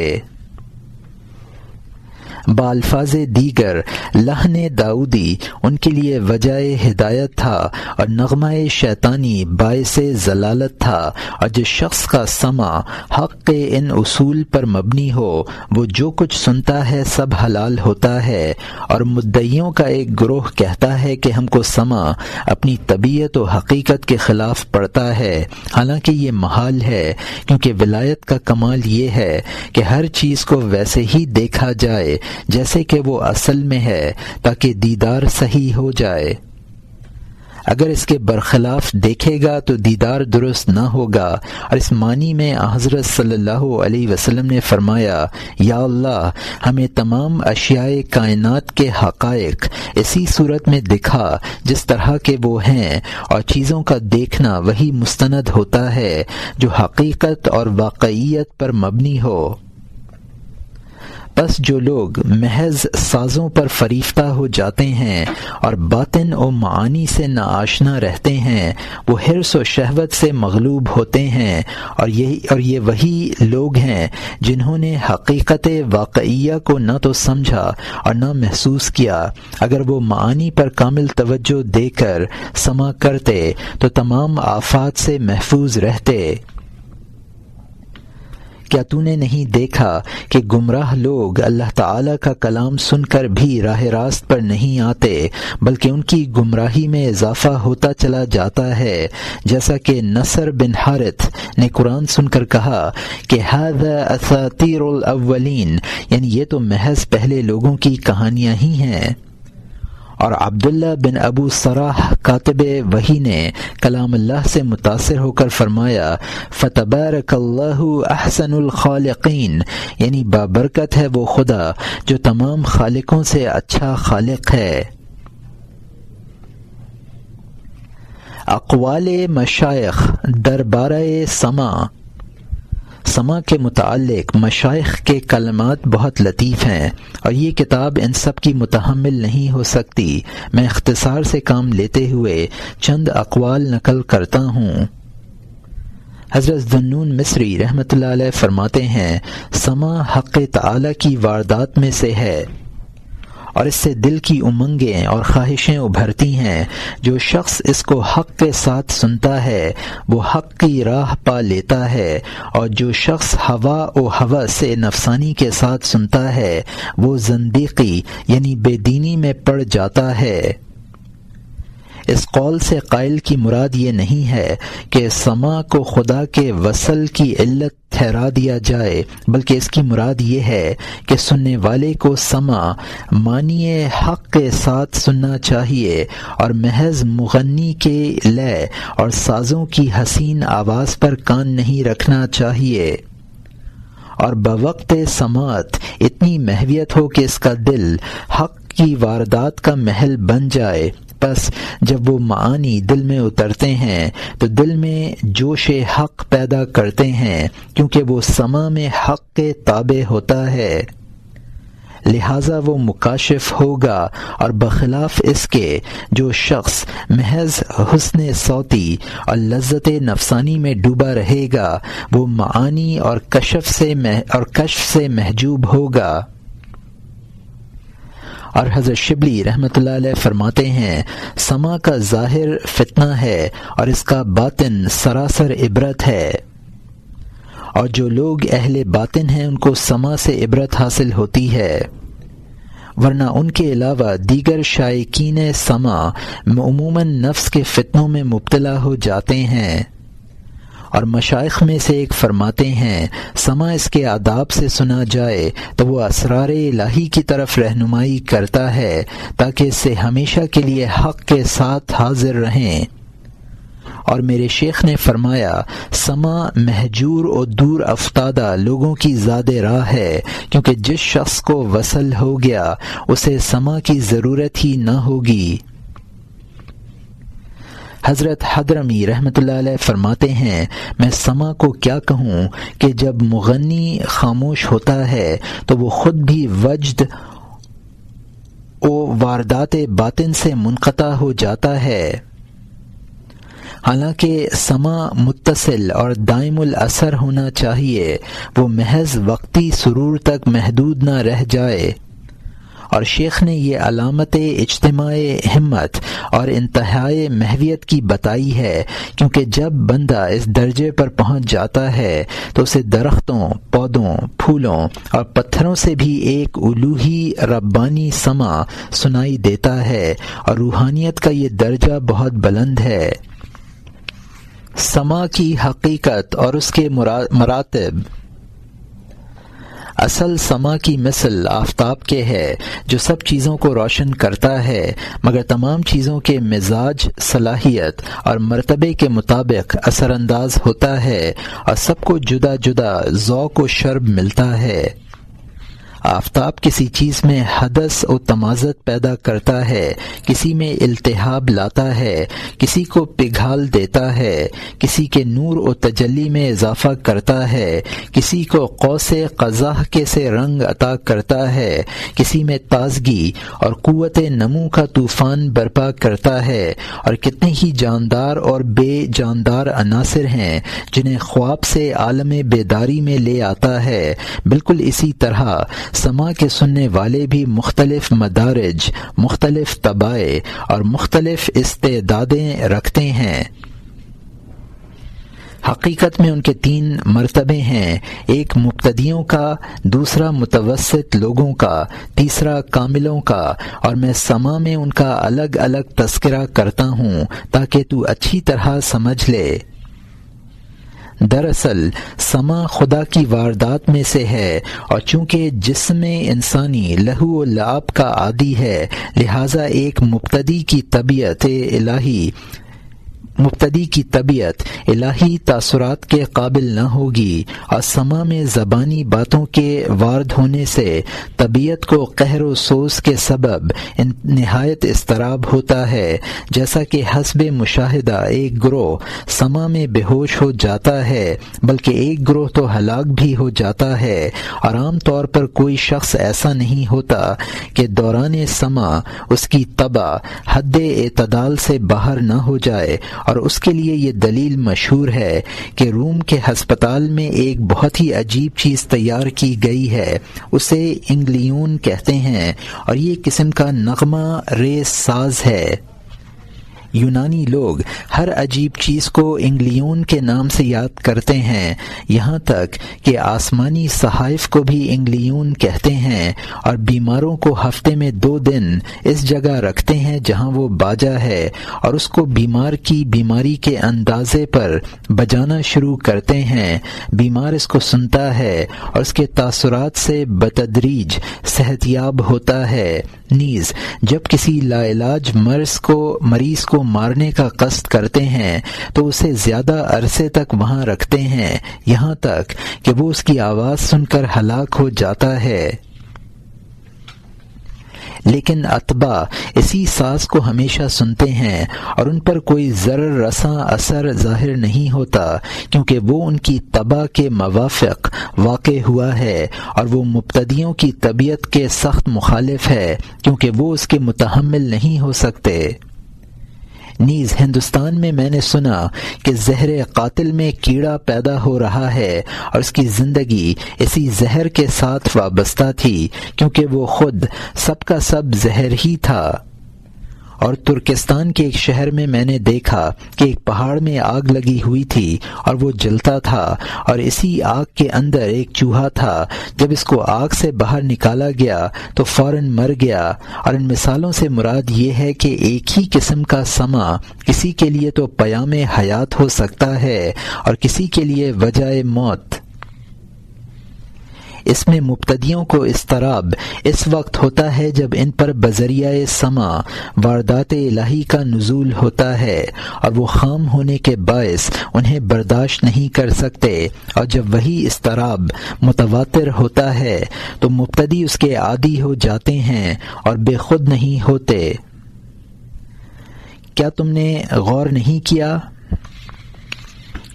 بالفاظ دیگر لحن داؤدی ان کے لیے وجہ ہدایت تھا اور نغمہ شیطانی باعث ضلالت تھا، اور جس شخص کا سمع حق کے ان اصول پر مبنی ہو وہ جو کچھ سنتا ہے سب حلال ہوتا ہے، اور مدعیوں کا ایک گروہ کہتا ہے کہ ہم کو سمع اپنی طبیعت و حقیقت کے خلاف پڑتا ہے، حالانکہ یہ محال ہے، کیونکہ ولایت کا کمال یہ ہے کہ ہر چیز کو ویسے ہی دیکھا جائے جیسے کہ وہ اصل میں ہے، تاکہ دیدار صحیح ہو جائے۔ اگر اس کے برخلاف دیکھے گا تو دیدار درست نہ ہوگا، اور اس معنی میں حضرت صلی اللہ علیہ وسلم نے فرمایا، یا اللہ ہمیں تمام اشیاء کائنات کے حقائق اسی صورت میں دکھا جس طرح کے وہ ہیں، اور چیزوں کا دیکھنا وہی مستند ہوتا ہے جو حقیقت اور واقعیت پر مبنی ہو۔ بس جو لوگ محض سازوں پر فریفتہ ہو جاتے ہیں اور باطن و معانی سے ناآشنا رہتے ہیں وہ حرص و شہوت سے مغلوب ہوتے ہیں، اور یہ وہی لوگ ہیں جنہوں نے حقیقت واقعیہ کو نہ تو سمجھا اور نہ محسوس کیا۔ اگر وہ معانی پر کامل توجہ دے کر سماع کرتے تو تمام آفات سے محفوظ رہتے۔ کیا تو نے نہیں دیکھا کہ گمراہ لوگ اللہ تعالیٰ کا کلام سن کر بھی راہ راست پر نہیں آتے، بلکہ ان کی گمراہی میں اضافہ ہوتا چلا جاتا ہے، جیسا کہ نصر بن حارث نے قرآن سن کر کہا کہ ھذا اساطیر الاولین، یعنی یہ تو محض پہلے لوگوں کی کہانیاں ہی ہیں۔ اور عبداللہ بن ابو سراح کاتب وحی نے کلام اللہ سے متاثر ہو کر فرمایا، فتبارک اللہ احسن الخالقین، یعنی بابرکت ہے وہ خدا جو تمام خالقوں سے اچھا خالق ہے۔ اقوال مشائخ دربارہ سماع کے متعلق مشائخ کے کلمات بہت لطیف ہیں، اور یہ کتاب ان سب کی متحمل نہیں ہو سکتی۔ میں اختصار سے کام لیتے ہوئے چند اقوال نقل کرتا ہوں۔ حضرت ذوالنون مصری رحمۃ اللہ علیہ فرماتے ہیں، سماع حق تعالی کی واردات میں سے ہے، اور اس سے دل کی امنگیں اور خواہشیں ابھرتی ہیں۔ جو شخص اس کو حق کے ساتھ سنتا ہے وہ حق کی راہ پا لیتا ہے، اور جو شخص ہوا و ہوس سے نفسانی کے ساتھ سنتا ہے وہ زندیقی یعنی بے دینی میں پڑ جاتا ہے۔ اس قول سے قائل کی مراد یہ نہیں ہے کہ سماع کو خدا کے وصل کی علت ٹھہرا دیا جائے، بلکہ اس کی مراد یہ ہے کہ سننے والے کو سماع معنی حق کے ساتھ سننا چاہیے، اور محض مغنی کے لے اور سازوں کی حسین آواز پر کان نہیں رکھنا چاہیے، اور بوقت سماعت اتنی محویت ہو کہ اس کا دل حق کی واردات کا محل بن جائے۔ بس جب وہ معانی دل میں اترتے ہیں تو دل میں جوش حق پیدا کرتے ہیں، کیونکہ وہ سماع میں حق کے تابع ہوتا ہے، لہذا وہ مکاشف ہوگا، اور بخلاف اس کے جو شخص محض حسن صوتی اور لذت نفسانی میں ڈوبا رہے گا وہ معانی اور کشف سے محجوب ہوگا۔ اور حضرت شبلی رحمۃ اللہ علیہ فرماتے ہیں، سماع کا ظاہر فتنہ ہے اور اس کا باطن سراسر عبرت ہے، اور جو لوگ اہل باطن ہیں ان کو سماع سے عبرت حاصل ہوتی ہے، ورنہ ان کے علاوہ دیگر شائقین سماع عموماً نفس کے فتنوں میں مبتلا ہو جاتے ہیں، اور مشائخ میں سے ایک فرماتے ہیں سما اس کے آداب سے سنا جائے تو وہ اسرار الہی کی طرف رہنمائی کرتا ہے تاکہ اس سے ہمیشہ کے لیے حق کے ساتھ حاضر رہیں۔ اور میرے شیخ نے فرمایا سما محجور اور دور افتادہ لوگوں کی زاد راہ ہے، کیونکہ جس شخص کو وصل ہو گیا اسے سما کی ضرورت ہی نہ ہوگی۔ حضرت حضرمی رحمۃ اللہ علیہ فرماتے ہیں میں سما کو کیا کہوں کہ جب مغنی خاموش ہوتا ہے تو وہ خود بھی وجد و واردات باطن سے منقطع ہو جاتا ہے، حالانکہ سما متصل اور دائم الاثر ہونا چاہیے، وہ محض وقتی سرور تک محدود نہ رہ جائے۔ اور شیخ نے یہ علامت اجتماع ہمت اور انتہائی محویت کی بتائی ہے، کیونکہ جب بندہ اس درجے پر پہنچ جاتا ہے تو اسے درختوں، پودوں، پھولوں اور پتھروں سے بھی ایک الوہی ربانی سما سنائی دیتا ہے، اور روحانیت کا یہ درجہ بہت بلند ہے۔ سما کی حقیقت اور اس کے مراتب۔ اصل سما کی مثل آفتاب کے ہے جو سب چیزوں کو روشن کرتا ہے، مگر تمام چیزوں کے مزاج، صلاحیت اور مرتبے کے مطابق اثر انداز ہوتا ہے، اور سب کو جدا جدا ذوق و شرب ملتا ہے۔ آفتاب کسی چیز میں حدث و تمازت پیدا کرتا ہے، کسی میں التہاب لاتا ہے، کسی کو پگھال دیتا ہے، کسی کے نور و تجلی میں اضافہ کرتا ہے، کسی کو قوس قزح کے سے رنگ عطا کرتا ہے، کسی میں تازگی اور قوت نمو کا طوفان برپا کرتا ہے، اور کتنے ہی جاندار اور بے جاندار عناصر ہیں جنہیں خواب سے عالم بیداری میں لے آتا ہے۔ بالکل اسی طرح سما کے سننے والے بھی مختلف مدارج، مختلف طبائع اور مختلف استعدادیں رکھتے ہیں۔ حقیقت میں ان کے 3 مرتبے ہیں، ایک مبتدیوں کا، دوسرا متوسط لوگوں کا، تیسرا کاملوں کا، اور میں سما میں ان کا الگ الگ تذکرہ کرتا ہوں تاکہ تو اچھی طرح سمجھ لے۔ دراصل سما خدا کی واردات میں سے ہے، اور چونکہ جسم انسانی لہو و لعاب کا عادی ہے، لہذا ایک مبتدی کی طبیعت الہی تاثرات کے قابل نہ ہوگی، اور سما میں زبانی باتوں کے وارد ہونے سے طبیعت کو قہر و سوز کے سبب نہایت اضطراب ہوتا ہے، جیسا کہ حسب مشاہدہ ایک گروہ سما میں بے ہوش ہو جاتا ہے، بلکہ ایک گروہ تو ہلاک بھی ہو جاتا ہے، اور عام طور پر کوئی شخص ایسا نہیں ہوتا کہ دوران سما اس کی طبع حد اعتدال سے باہر نہ ہو جائے، اور اس کے لیے یہ دلیل مشہور ہے کہ روم کے ہسپتال میں ایک بہت ہی عجیب چیز تیار کی گئی ہے، اسے انگلیون کہتے ہیں، اور یہ قسم کا نغمہ ریز ساز ہے۔ یونانی لوگ ہر عجیب چیز کو انگلیون کے نام سے یاد کرتے ہیں، یہاں تک کہ آسمانی صحائف کو بھی انگلیون کہتے ہیں، اور بیماروں کو ہفتے میں 2 دن اس جگہ رکھتے ہیں جہاں وہ باجا ہے، اور اس کو بیمار کی بیماری کے اندازے پر بجانا شروع کرتے ہیں۔ بیمار اس کو سنتا ہے اور اس کے تاثرات سے بتدریج صحت یاب ہوتا ہے۔ نیز جب کسی لاعلاج مریض کو مارنے کا قصد کرتے ہیں تو اسے زیادہ عرصے تک وہاں رکھتے ہیں، یہاں تک کہ وہ اس کی آواز سن کر ہلاک ہو جاتا ہے۔ لیکن اتباع اسی ساز کو ہمیشہ سنتے ہیں اور ان پر کوئی ضرر رساں اثر ظاہر نہیں ہوتا، کیونکہ وہ ان کی طبع کے موافق واقع ہوا ہے، اور وہ مبتدیوں کی طبیعت کے سخت مخالف ہے، کیونکہ وہ اس کے متحمل نہیں ہو سکتے۔ نیز ہندوستان میں نے سنا کہ زہر قاتل میں کیڑا پیدا ہو رہا ہے، اور اس کی زندگی اسی زہر کے ساتھ وابستہ تھی، کیونکہ وہ خود سب کا سب زہر ہی تھا، اور ترکستان کے ایک شہر میں نے دیکھا کہ ایک پہاڑ میں آگ لگی ہوئی تھی اور وہ جلتا تھا، اور اسی آگ کے اندر ایک چوہا تھا۔ جب اس کو آگ سے باہر نکالا گیا تو فوراً مر گیا۔ اور ان مثالوں سے مراد یہ ہے کہ ایک ہی قسم کا سما کسی کے لیے تو پیام حیات ہو سکتا ہے اور کسی کے لیے وجہ موت۔ اس میں مبتدیوں کو اضطراب اس وقت ہوتا ہے جب ان پر بذریعہ سما واردات الہی کا نزول ہوتا ہے اور وہ خام ہونے کے باعث انہیں برداشت نہیں کر سکتے، اور جب وہی اضطراب متواتر ہوتا ہے تو مبتدی اس کے عادی ہو جاتے ہیں اور بے خود نہیں ہوتے۔ کیا تم نے غور نہیں کیا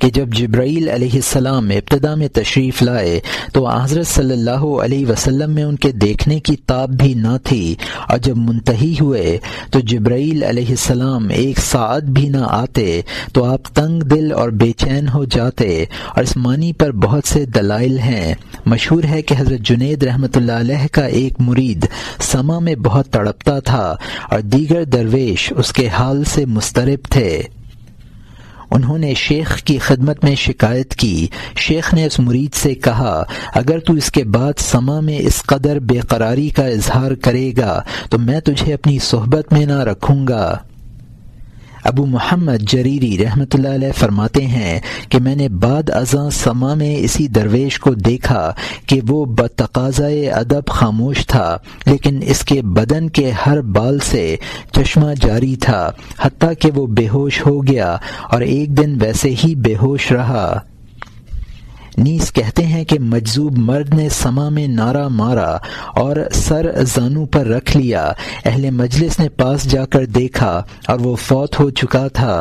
کہ جب جبرائیل علیہ السلام ابتدا میں تشریف لائے تو حضرت صلی اللہ علیہ وسلم میں ان کے دیکھنے کی تاب بھی نہ تھی، اور جب منتہی ہوئے تو جبرائیل علیہ السلام ایک ساعت بھی نہ آتے تو آپ تنگ دل اور بے چین ہو جاتے۔ اور اس معنی پر بہت سے دلائل ہیں۔ مشہور ہے کہ حضرت جنید رحمۃ اللہ علیہ کا ایک مرید سما میں بہت تڑپتا تھا اور دیگر درویش اس کے حال سے مضطرب تھے۔ انہوں نے شیخ کی خدمت میں شکایت کی۔ شیخ نے اس مرید سے کہا، اگر تو اس کے بعد سما میں اس قدر بے قراری کا اظہار کرے گا تو میں تجھے اپنی صحبت میں نہ رکھوں گا۔ ابو محمد جریری رحمۃ اللہ علیہ فرماتے ہیں کہ میں نے بعد ازاں سما میں اسی درویش کو دیکھا کہ وہ بتقاضۂ ادب خاموش تھا، لیکن اس کے بدن کے ہر بال سے چشمہ جاری تھا، حتیٰ کہ وہ بے ہوش ہو گیا اور ایک دن ویسے ہی بے ہوش رہا۔ نیز کہتے ہیں کہ مجذوب مرد نے سما میں نعرہ مارا اور سر زانو پر رکھ لیا۔ اہل مجلس نے پاس جا کر دیکھا اور وہ فوت ہو چکا تھا۔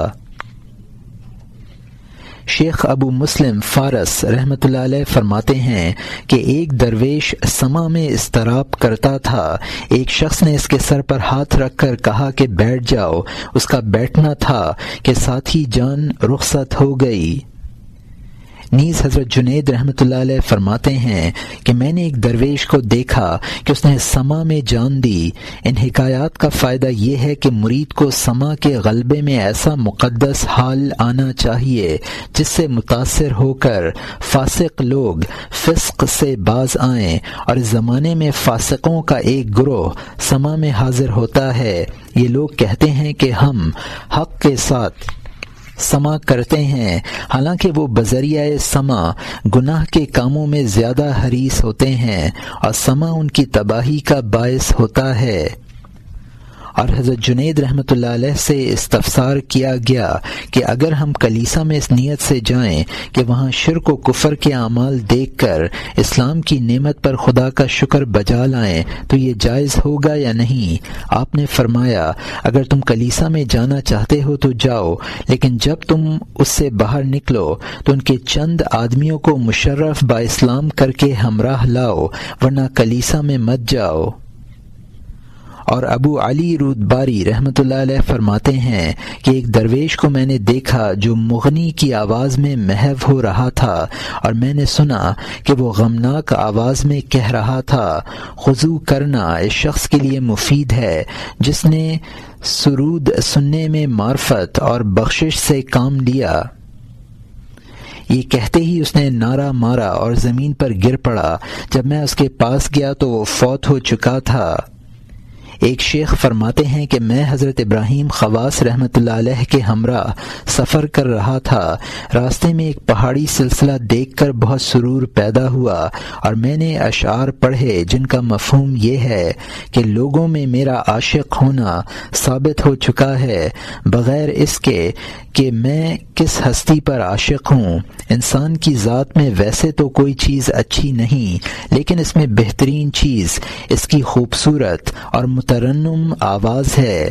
شیخ ابو مسلم فارس رحمۃ اللہ علیہ فرماتے ہیں کہ ایک درویش سما میں اضطراب کرتا تھا۔ ایک شخص نے اس کے سر پر ہاتھ رکھ کر کہا کہ بیٹھ جاؤ۔ اس کا بیٹھنا تھا کہ ساتھی جان رخصت ہو گئی۔ نیز حضرت جنید رحمۃ اللہ علیہ فرماتے ہیں کہ میں نے ایک درویش کو دیکھا کہ اس نے سما میں جان دی۔ ان حکایات کا فائدہ یہ ہے کہ مرید کو سما کے غلبے میں ایسا مقدس حال آنا چاہیے جس سے متاثر ہو کر فاسق لوگ فسق سے باز آئیں، اور اس زمانے میں فاسقوں کا ایک گروہ سما میں حاضر ہوتا ہے۔ یہ لوگ کہتے ہیں کہ ہم حق کے ساتھ سما کرتے ہیں، حالانکہ وہ بذریعہ سما گناہ کے کاموں میں زیادہ حریص ہوتے ہیں اور سما ان کی تباہی کا باعث ہوتا ہے۔ اور حضرت جنید رحمۃ اللہ علیہ سے استفسار کیا گیا کہ اگر ہم کلیسا میں اس نیت سے جائیں کہ وہاں شرک و کفر کے اعمال دیکھ کر اسلام کی نعمت پر خدا کا شکر بجا لائیں تو یہ جائز ہوگا یا نہیں؟ آپ نے فرمایا، اگر تم کلیسا میں جانا چاہتے ہو تو جاؤ، لیکن جب تم اس سے باہر نکلو تو ان کے چند آدمیوں کو مشرف با اسلام کر کے ہمراہ لاؤ، ورنہ کلیسا میں مت جاؤ۔ اور ابو علی رودباری رحمۃ اللہ علیہ فرماتے ہیں کہ ایک درویش کو میں نے دیکھا جو مغنی کی آواز میں محو ہو رہا تھا، اور میں نے سنا کہ وہ غمناک آواز میں کہہ رہا تھا، خضوع کرنا اس شخص کے لیے مفید ہے جس نے سرود سننے میں معرفت اور بخشش سے کام لیا۔ یہ کہتے ہی اس نے نعرہ مارا اور زمین پر گر پڑا۔ جب میں اس کے پاس گیا تو وہ فوت ہو چکا تھا۔ ایک شیخ فرماتے ہیں کہ میں حضرت ابراہیم خواص رحمۃ اللہ علیہ کے ہمراہ سفر کر رہا تھا۔ راستے میں ایک پہاڑی سلسلہ دیکھ کر بہت سرور پیدا ہوا، اور میں نے اشعار پڑھے جن کا مفہوم یہ ہے کہ لوگوں میں میرا عاشق ہونا ثابت ہو چکا ہے، بغیر اس کے کہ میں کس ہستی پر عاشق ہوں۔ انسان کی ذات میں ویسے تو کوئی چیز اچھی نہیں، لیکن اس میں بہترین چیز اس کی خوبصورت اور مترنم آواز ہے۔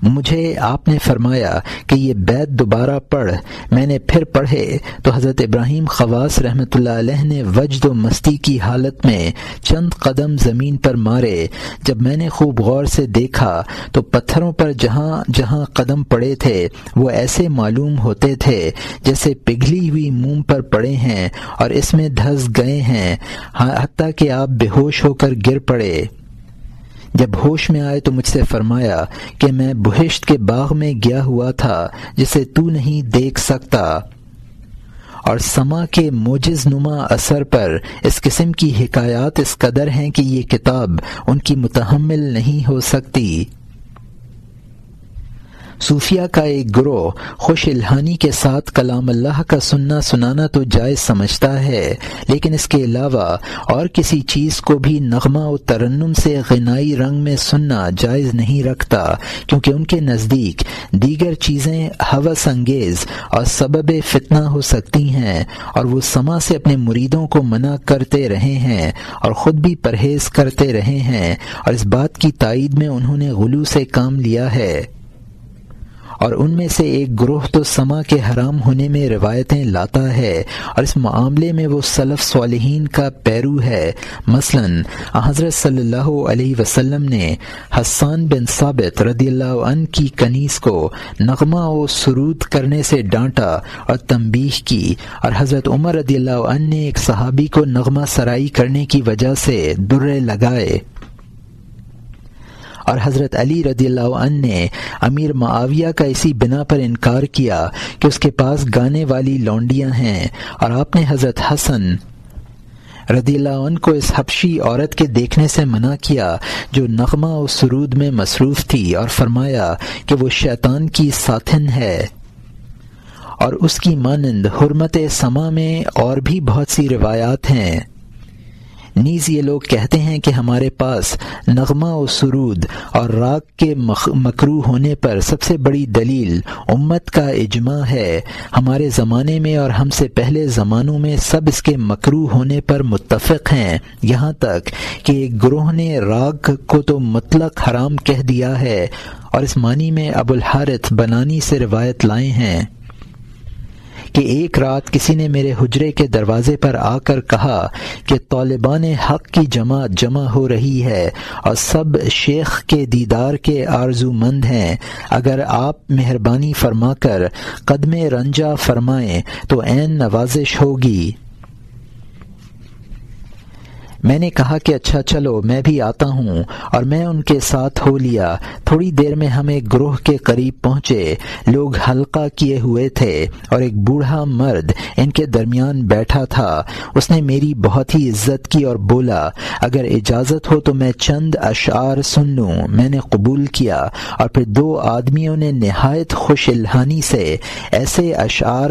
مجھے آپ نے فرمایا کہ یہ بیت دوبارہ پڑھ۔ میں نے پھر پڑھے تو حضرت ابراہیم خواص رحمۃ اللہ علیہ نے وجد و مستی کی حالت میں چند قدم زمین پر مارے۔ جب میں نے خوب غور سے دیکھا تو پتھروں پر جہاں جہاں قدم پڑے تھے وہ ایسے معلوم ہوتے تھے جیسے پگھلی ہوئی موم پر پڑے ہیں اور اس میں دھس گئے ہیں، حتیٰ کہ آپ بے ہوش ہو کر گر پڑے۔ جب ہوش میں آئے تو مجھ سے فرمایا کہ میں بہشت کے باغ میں گیا ہوا تھا جسے تو نہیں دیکھ سکتا، اور سما کے موجز نما اثر پر اس قسم کی حکایات اس قدر ہیں کہ یہ کتاب ان کی متحمل نہیں ہو سکتی۔ صوفیہ کا ایک گروہ خوش الہانی کے ساتھ کلام اللہ کا سنانا تو جائز سمجھتا ہے، لیکن اس کے علاوہ اور کسی چیز کو بھی نغمہ و ترنم سے غنائی رنگ میں سننا جائز نہیں رکھتا، کیونکہ ان کے نزدیک دیگر چیزیں ہوس انگیز اور سبب فتنہ ہو سکتی ہیں، اور وہ سما سے اپنے مریدوں کو منع کرتے رہے ہیں اور خود بھی پرہیز کرتے رہے ہیں، اور اس بات کی تائید میں انہوں نے غلو سے کام لیا ہے۔ اور ان میں سے ایک گروہ تو سما کے حرام ہونے میں روایتیں لاتا ہے، اور اس معاملے میں وہ سلف صالحین کا پیرو ہے۔ مثلاً حضرت صلی اللہ علیہ وسلم نے حسان بن ثابت رضی اللہ عنہ کی کنیز کو نغمہ و سرود کرنے سے ڈانٹا اور تنبیہ کی، اور حضرت عمر رضی اللہ عنہ نے ایک صحابی کو نغمہ سرائی کرنے کی وجہ سے درے لگائے، اور حضرت علی رضی اللہ عنہ نے امیر معاویہ کا اسی بنا پر انکار کیا کہ اس کے پاس گانے والی لونڈیاں ہیں، اور آپ نے حضرت حسن رضی اللہ عنہ کو اس حبشی عورت کے دیکھنے سے منع کیا جو نغمہ و سرود میں مصروف تھی، اور فرمایا کہ وہ شیطان کی ساتھن ہے۔ اور اس کی مانند حرمت سما میں اور بھی بہت سی روایات ہیں۔ نیز یہ لوگ کہتے ہیں کہ ہمارے پاس نغمہ و سرود اور راگ کے مکروہ ہونے پر سب سے بڑی دلیل امت کا اجماع ہے۔ ہمارے زمانے میں اور ہم سے پہلے زمانوں میں سب اس کے مکروہ ہونے پر متفق ہیں، یہاں تک کہ ایک گروہ نے راگ کو تو مطلق حرام کہہ دیا ہے، اور اس معنی میں ابو الحارث بنانی سے روایت لائے ہیں کہ ایک رات کسی نے میرے حجرے کے دروازے پر آ کر کہا کہ طالبان حق کی جماعت جمع ہو رہی ہے اور سب شیخ کے دیدار کے آرزو مند ہیں، اگر آپ مہربانی فرما کر قدم رنجا فرمائیں تو عین نوازش ہوگی۔ میں نے کہا کہ اچھا چلو میں بھی آتا ہوں، اور میں ان کے ساتھ ہو لیا۔ تھوڑی دیر میں ہم ایک گروہ کے قریب پہنچے، لوگ حلقہ کیے ہوئے تھے اور ایک بوڑھا مرد ان کے درمیان بیٹھا تھا۔ اس نے میری بہت ہی عزت کی اور بولا اگر اجازت ہو تو میں چند اشعار سن لوں۔ میں نے قبول کیا، اور پھر دو آدمیوں نے نہایت خوش الہانی سے ایسے اشعار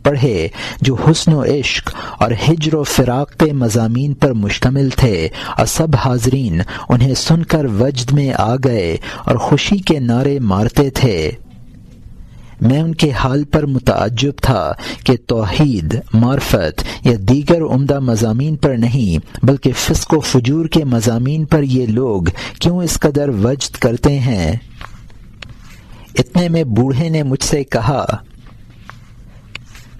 پڑھے جو حسن و عشق اور ہجر و فراق کے مضامین پر مشتمل تھے، اور سب حاضرین انہیں سن کر وجد میں آ گئے اور خوشی کے نعرے مارتے تھے۔ میں ان کے حال پر متعجب تھا کہ توحید، معرفت یا دیگر عمدہ مضامین پر نہیں بلکہ فسق و فجور کے مضامین پر یہ لوگ کیوں اس قدر وجد کرتے ہیں۔ اتنے میں بوڑھے نے مجھ سے کہا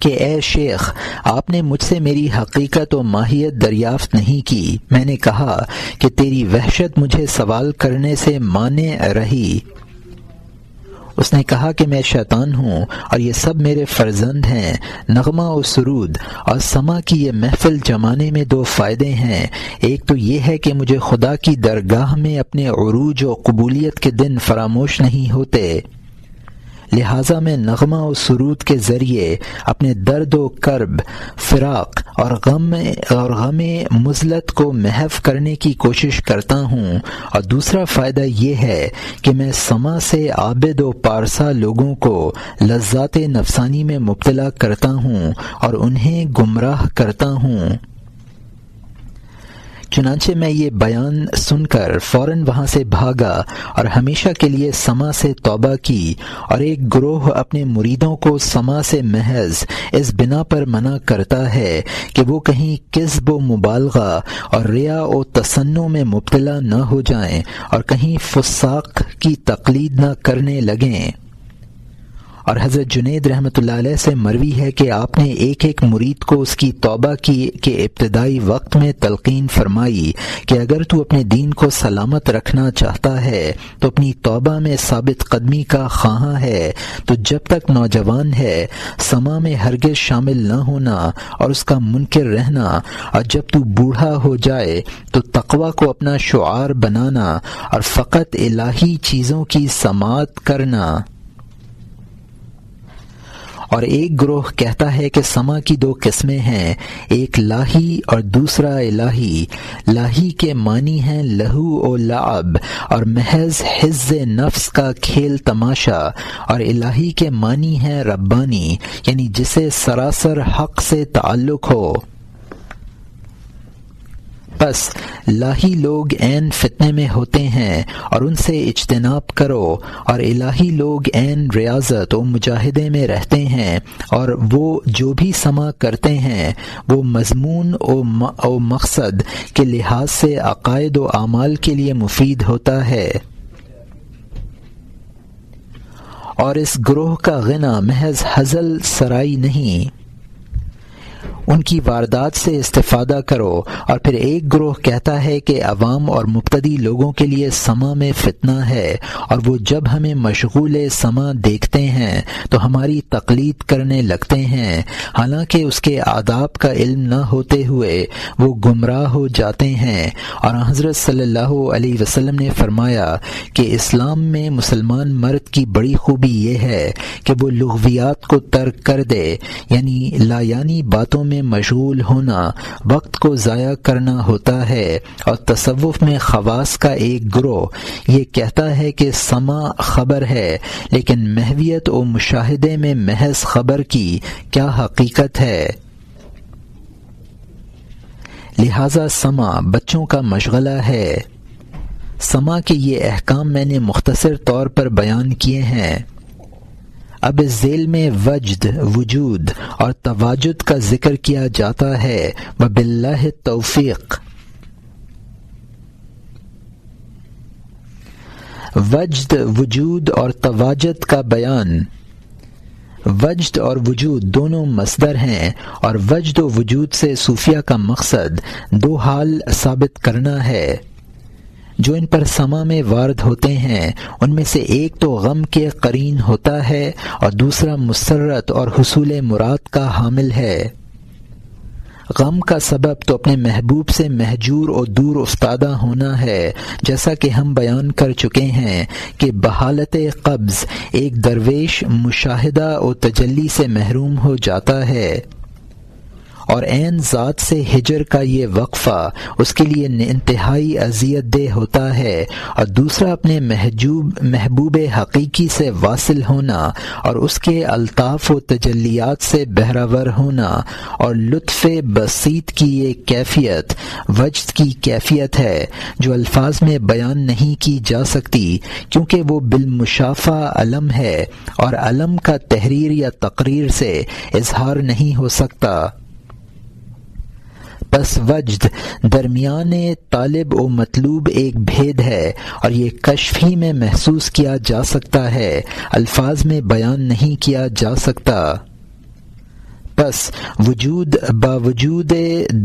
کہ اے شیخ، آپ نے مجھ سے میری حقیقت و ماہیت دریافت نہیں کی۔ میں نے کہا کہ تیری وحشت مجھے سوال کرنے سے مانع رہی۔ اس نے کہا کہ میں شیطان ہوں اور یہ سب میرے فرزند ہیں۔ نغمہ و سرود اور سما کی یہ محفل جمانے میں دو فائدے ہیں، ایک تو یہ ہے کہ مجھے خدا کی درگاہ میں اپنے عروج و قبولیت کے دن فراموش نہیں ہوتے، لہٰذا میں نغمہ و سرود کے ذریعے اپنے درد و کرب، فراق اور غم مزلت کو محو کرنے کی کوشش کرتا ہوں، اور دوسرا فائدہ یہ ہے کہ میں سما سے عابد و پارسا لوگوں کو لذات نفسانی میں مبتلا کرتا ہوں اور انہیں گمراہ کرتا ہوں۔ چنانچہ میں یہ بیان سن کر فوراً وہاں سے بھاگا اور ہمیشہ کے لیے سما سے توبہ کی، اور ایک گروہ اپنے مریدوں کو سما سے محض اس بنا پر منع کرتا ہے کہ وہ کہیں کذب و مبالغہ اور ریا و تصنع میں مبتلا نہ ہو جائیں اور کہیں فساق کی تقلید نہ کرنے لگیں، اور حضرت جنید رحمۃ اللہ علیہ سے مروی ہے کہ آپ نے ایک ایک مرید کو اس کی توبہ کی کے ابتدائی وقت میں تلقین فرمائی کہ اگر تو اپنے دین کو سلامت رکھنا چاہتا ہے تو اپنی توبہ میں ثابت قدمی کا خواہاں ہے تو جب تک نوجوان ہے سما میں ہرگز شامل نہ ہونا اور اس کا منکر رہنا، اور جب تو بوڑھا ہو جائے تو تقوی کو اپنا شعار بنانا اور فقط الہی چیزوں کی سماعت کرنا۔ اور ایک گروہ کہتا ہے کہ سما کی دو قسمیں ہیں، ایک لاہی اور دوسرا الہی۔ لاہی کے معنی ہیں لہو و لعب اور محض حظ نفس کا کھیل تماشا، اور الہی کے معنی ہیں ربانی، یعنی جسے سراسر حق سے تعلق ہو۔ بس لاہی لوگ عین فتنے میں ہوتے ہیں اور ان سے اجتناب کرو، اور الہی لوگ عین ریاضت و مجاہدے میں رہتے ہیں، اور وہ جو بھی سما کرتے ہیں وہ مضمون و مقصد کے لحاظ سے عقائد و اعمال کے لیے مفید ہوتا ہے۔ اور اس گروہ کا غنا محض ہزل سرائی نہیں، ان کی واردات سے استفادہ کرو۔ اور پھر ایک گروہ کہتا ہے کہ عوام اور مبتدی لوگوں کے لیے سما میں فتنہ ہے، اور وہ جب ہمیں مشغول سما دیکھتے ہیں تو ہماری تقلید کرنے لگتے ہیں، حالانکہ اس کے آداب کا علم نہ ہوتے ہوئے وہ گمراہ ہو جاتے ہیں۔ اور حضرت صلی اللہ علیہ وسلم نے فرمایا کہ اسلام میں مسلمان مرد کی بڑی خوبی یہ ہے کہ وہ لغویات کو ترک کر دے، یعنی لایانی باتوں میں مشغول ہونا وقت کو ضائع کرنا ہوتا ہے۔ اور تصوف میں خواص کا ایک گروہ یہ کہتا ہے کہ سما خبر ہے، لیکن محویت و مشاہدے میں محض خبر کی کیا حقیقت ہے، لہذا سما بچوں کا مشغلہ ہے۔ سما کے یہ احکام میں نے مختصر طور پر بیان کیے ہیں۔ اب اس ذیل میں وجد، وجود اور تواجد کا ذکر کیا جاتا ہے، وباللہ التوفیق۔ وجد، وجود اور تواجد کا بیان۔ وجد اور وجود دونوں مصدر ہیں، اور وجد و وجود سے صوفیہ کا مقصد دو حال ثابت کرنا ہے جو ان پر سما میں وارد ہوتے ہیں۔ ان میں سے ایک تو غم کے قرین ہوتا ہے اور دوسرا مسرت اور حصول مراد کا حامل ہے۔ غم کا سبب تو اپنے محبوب سے محجور اور دور افتادہ ہونا ہے، جیسا کہ ہم بیان کر چکے ہیں کہ بحالت قبض ایک درویش مشاہدہ و تجلی سے محروم ہو جاتا ہے، اور عین ذات سے ہجر کا یہ وقفہ اس کے لیے انتہائی اذیت دہ ہوتا ہے، اور دوسرا اپنے محبوب حقیقی سے واصل ہونا اور اس کے الطاف و تجلیات سے بہرور ہونا، اور لطف بسیط کی یہ کیفیت وجد کی کیفیت ہے جو الفاظ میں بیان نہیں کی جا سکتی، کیونکہ وہ بالمشافہ علم ہے، اور علم کا تحریر یا تقریر سے اظہار نہیں ہو سکتا۔ بس وجد درمیان طالب و مطلوب ایک بھید ہے، اور یہ کشف ہی میں محسوس کیا جا سکتا ہے، الفاظ میں بیان نہیں کیا جا سکتا۔ بس وجود باوجود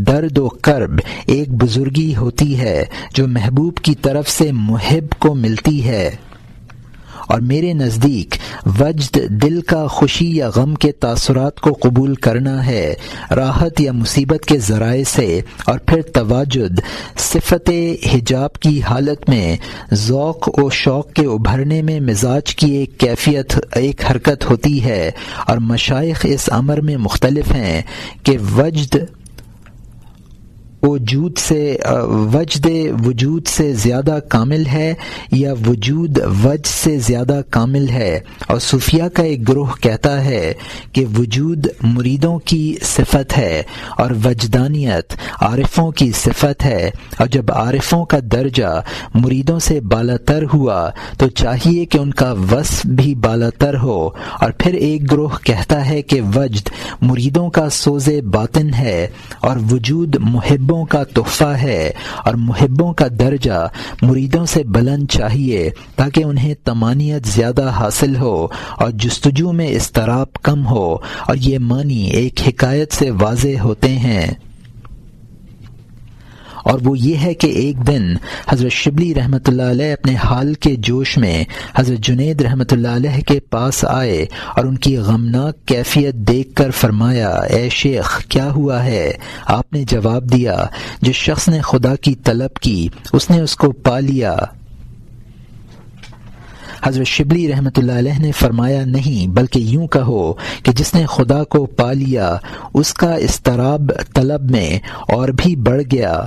درد و کرب ایک بزرگی ہوتی ہے جو محبوب کی طرف سے محب کو ملتی ہے، اور میرے نزدیک وجد دل کا خوشی یا غم کے تاثرات کو قبول کرنا ہے راحت یا مصیبت کے ذرائع سے، اور پھر تواجد صفت حجاب کی حالت میں ذوق و شوق کے ابھرنے میں مزاج کی ایک کیفیت، ایک حرکت ہوتی ہے، اور مشائخ اس امر میں مختلف ہیں کہ وجد وجود سے زیادہ کامل ہے یا وجود وجد سے زیادہ کامل ہے، اور صوفیہ کا ایک گروہ کہتا ہے کہ وجود مریدوں کی صفت ہے اور وجدانیت عارفوں کی صفت ہے، اور جب عارفوں کا درجہ مریدوں سے بالاتر ہوا تو چاہیے کہ ان کا وصف بھی بالاتر ہو، اور پھر ایک گروہ کہتا ہے کہ وجد مریدوں کا سوز باطن ہے اور وجود محب محبوں کا تحفہ ہے، اور محبوں کا درجہ مریدوں سے بلند چاہیے تاکہ انہیں طمانینت زیادہ حاصل ہو اور جستجو میں اضطراب کم ہو، اور یہ معنی ایک حکایت سے واضح ہوتے ہیں، اور وہ یہ ہے کہ ایک دن حضرت شبلی رحمۃ اللہ علیہ اپنے حال کے جوش میں حضرت جنید رحمۃ اللہ علیہ کے پاس آئے اور ان کی غمناک کیفیت دیکھ کر فرمایا، اے شیخ کیا ہوا ہے؟ آپ نے جواب دیا، جس شخص نے خدا کی طلب کی اس نے اس کو پا لیا۔ حضرت شبلی رحمۃ اللہ علیہ نے فرمایا، نہیں بلکہ یوں کہو کہ جس نے خدا کو پا لیا اس کا اضطراب طلب میں اور بھی بڑھ گیا۔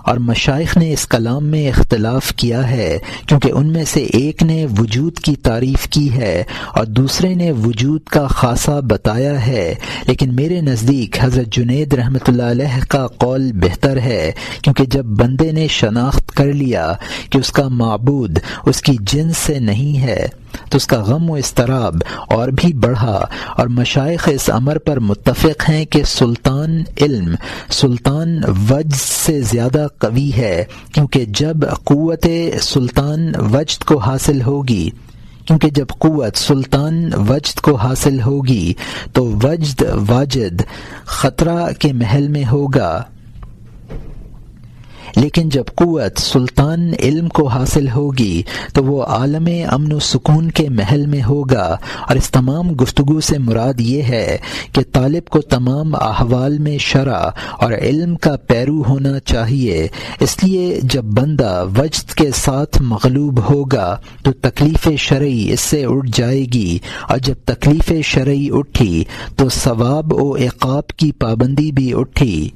اور مشائخ نے اس کلام میں اختلاف کیا ہے، کیونکہ ان میں سے ایک نے وجود کی تعریف کی ہے اور دوسرے نے وجود کا خاصہ بتایا ہے، لیکن میرے نزدیک حضرت جنید رحمۃ اللہ علیہ کا قول بہتر ہے، کیونکہ جب بندے نے شناخت کر لیا کہ اس کا معبود اس کی جنس سے نہیں ہے تو اس کا غم و اضطراب اور بھی بڑھا، اور مشائخ اس امر پر متفق ہیں کہ سلطان علم سلطان وجد سے زیادہ قوی ہے، کیونکہ جب قوت سلطان وجد کو حاصل ہوگی تو وجد واجد خطرہ کے محل میں ہوگا، لیکن جب قوت سلطان علم کو حاصل ہوگی تو وہ عالم امن و سکون کے محل میں ہوگا۔ اور اس تمام گفتگو سے مراد یہ ہے کہ طالب کو تمام احوال میں شرع اور علم کا پیرو ہونا چاہیے، اس لیے جب بندہ وجد کے ساتھ مغلوب ہوگا تو تکلیف شرعی اس سے اٹھ جائے گی، اور جب تکلیف شرعی اٹھی تو ثواب و عقاب کی پابندی بھی اٹھی۔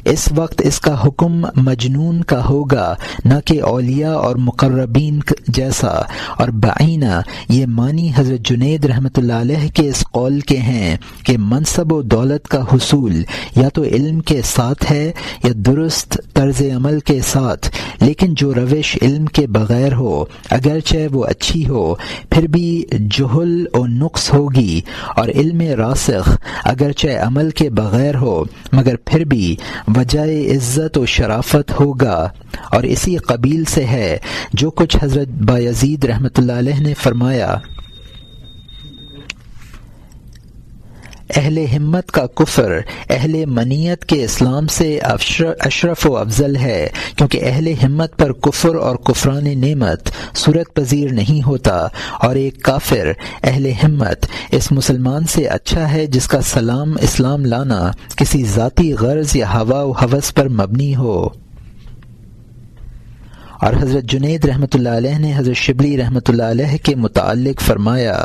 اس وقت اس کا حکم مجنون کا ہوگا، نہ کہ اولیاء اور مقربین جیسا، اور بعینہ یہ معنی حضرت جنید رحمۃ اللہ علیہ کے اس قول کے ہیں کہ منصب و دولت کا حصول یا تو علم کے ساتھ ہے یا درست طرز عمل کے ساتھ، لیکن جو روش علم کے بغیر ہو اگرچہ وہ اچھی ہو پھر بھی جہل و نقص ہوگی، اور علم راسخ اگرچہ عمل کے بغیر ہو مگر پھر بھی وجائے عزت و شرافت ہوگا۔ اور اسی قبیل سے ہے جو کچھ حضرت بایزید رحمۃ اللہ علیہ نے فرمایا، اہل ہمت کا کفر اہل منیت کے اسلام سے اشرف و افضل ہے، کیونکہ اہل ہمت پر کفر اور کفران نعمت صورت پذیر نہیں ہوتا، اور ایک کافر اہل ہمت اس مسلمان سے اچھا ہے جس کا اسلام لانا کسی ذاتی غرض یا ہوا و ہوس پر مبنی ہو۔ اور حضرت جنید رحمۃ اللہ علیہ نے حضرت شبلی رحمۃ اللہ علیہ کے متعلق فرمایا،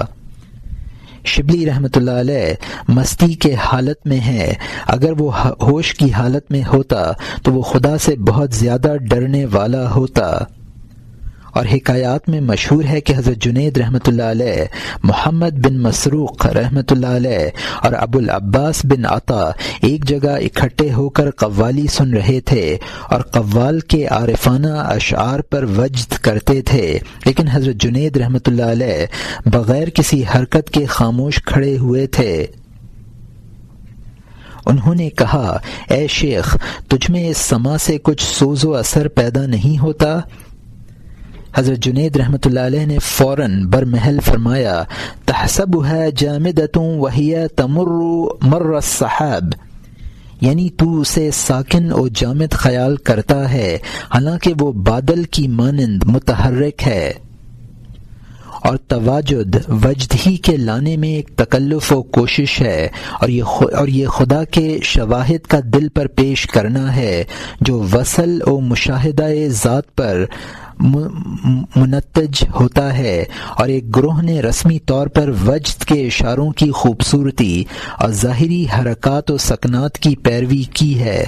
شبلی رحمۃ اللہ علیہ مستی کے حالت میں ہے، اگر وہ ہوش کی حالت میں ہوتا تو وہ خدا سے بہت زیادہ ڈرنے والا ہوتا۔ اور حکایات میں مشہور ہے کہ حضرت جنید رحمۃ اللہ علیہ، محمد بن مسروق رحمۃ اللہ علیہ اور ابو العباس بن عطا ایک جگہ اکٹھے ہو کر قوالی سن رہے تھے، اور قوال کے عارفانہ اشعار پر وجد کرتے تھے، لیکن حضرت جنید رحمۃ اللہ علیہ بغیر کسی حرکت کے خاموش کھڑے ہوئے تھے۔ انہوں نے کہا، اے شیخ تجھ میں اس سما سے کچھ سوز و اثر پیدا نہیں ہوتا؟ حضرت جنید رحمۃ اللہ علیہ نے فوراً برمحل فرمایا، تحسبها جامدة وهي تمر مر السحاب، یعنی تو اسے ساکن و جامد خیال کرتا ہے حالانکہ وہ بادل کی مانند متحرک ہے۔ اور تواجد وجد ہی کے لانے میں ایک تکلف و کوشش ہے، اور یہ خدا کے شواہد کا دل پر پیش کرنا ہے جو وصل و مشاہدہ ذات پر منتج ہوتا ہے، اور ایک گروہ نے رسمی طور پر وجد کے اشاروں کی خوبصورتی اور ظاہری حرکات و سکنات کی پیروی کی ہے،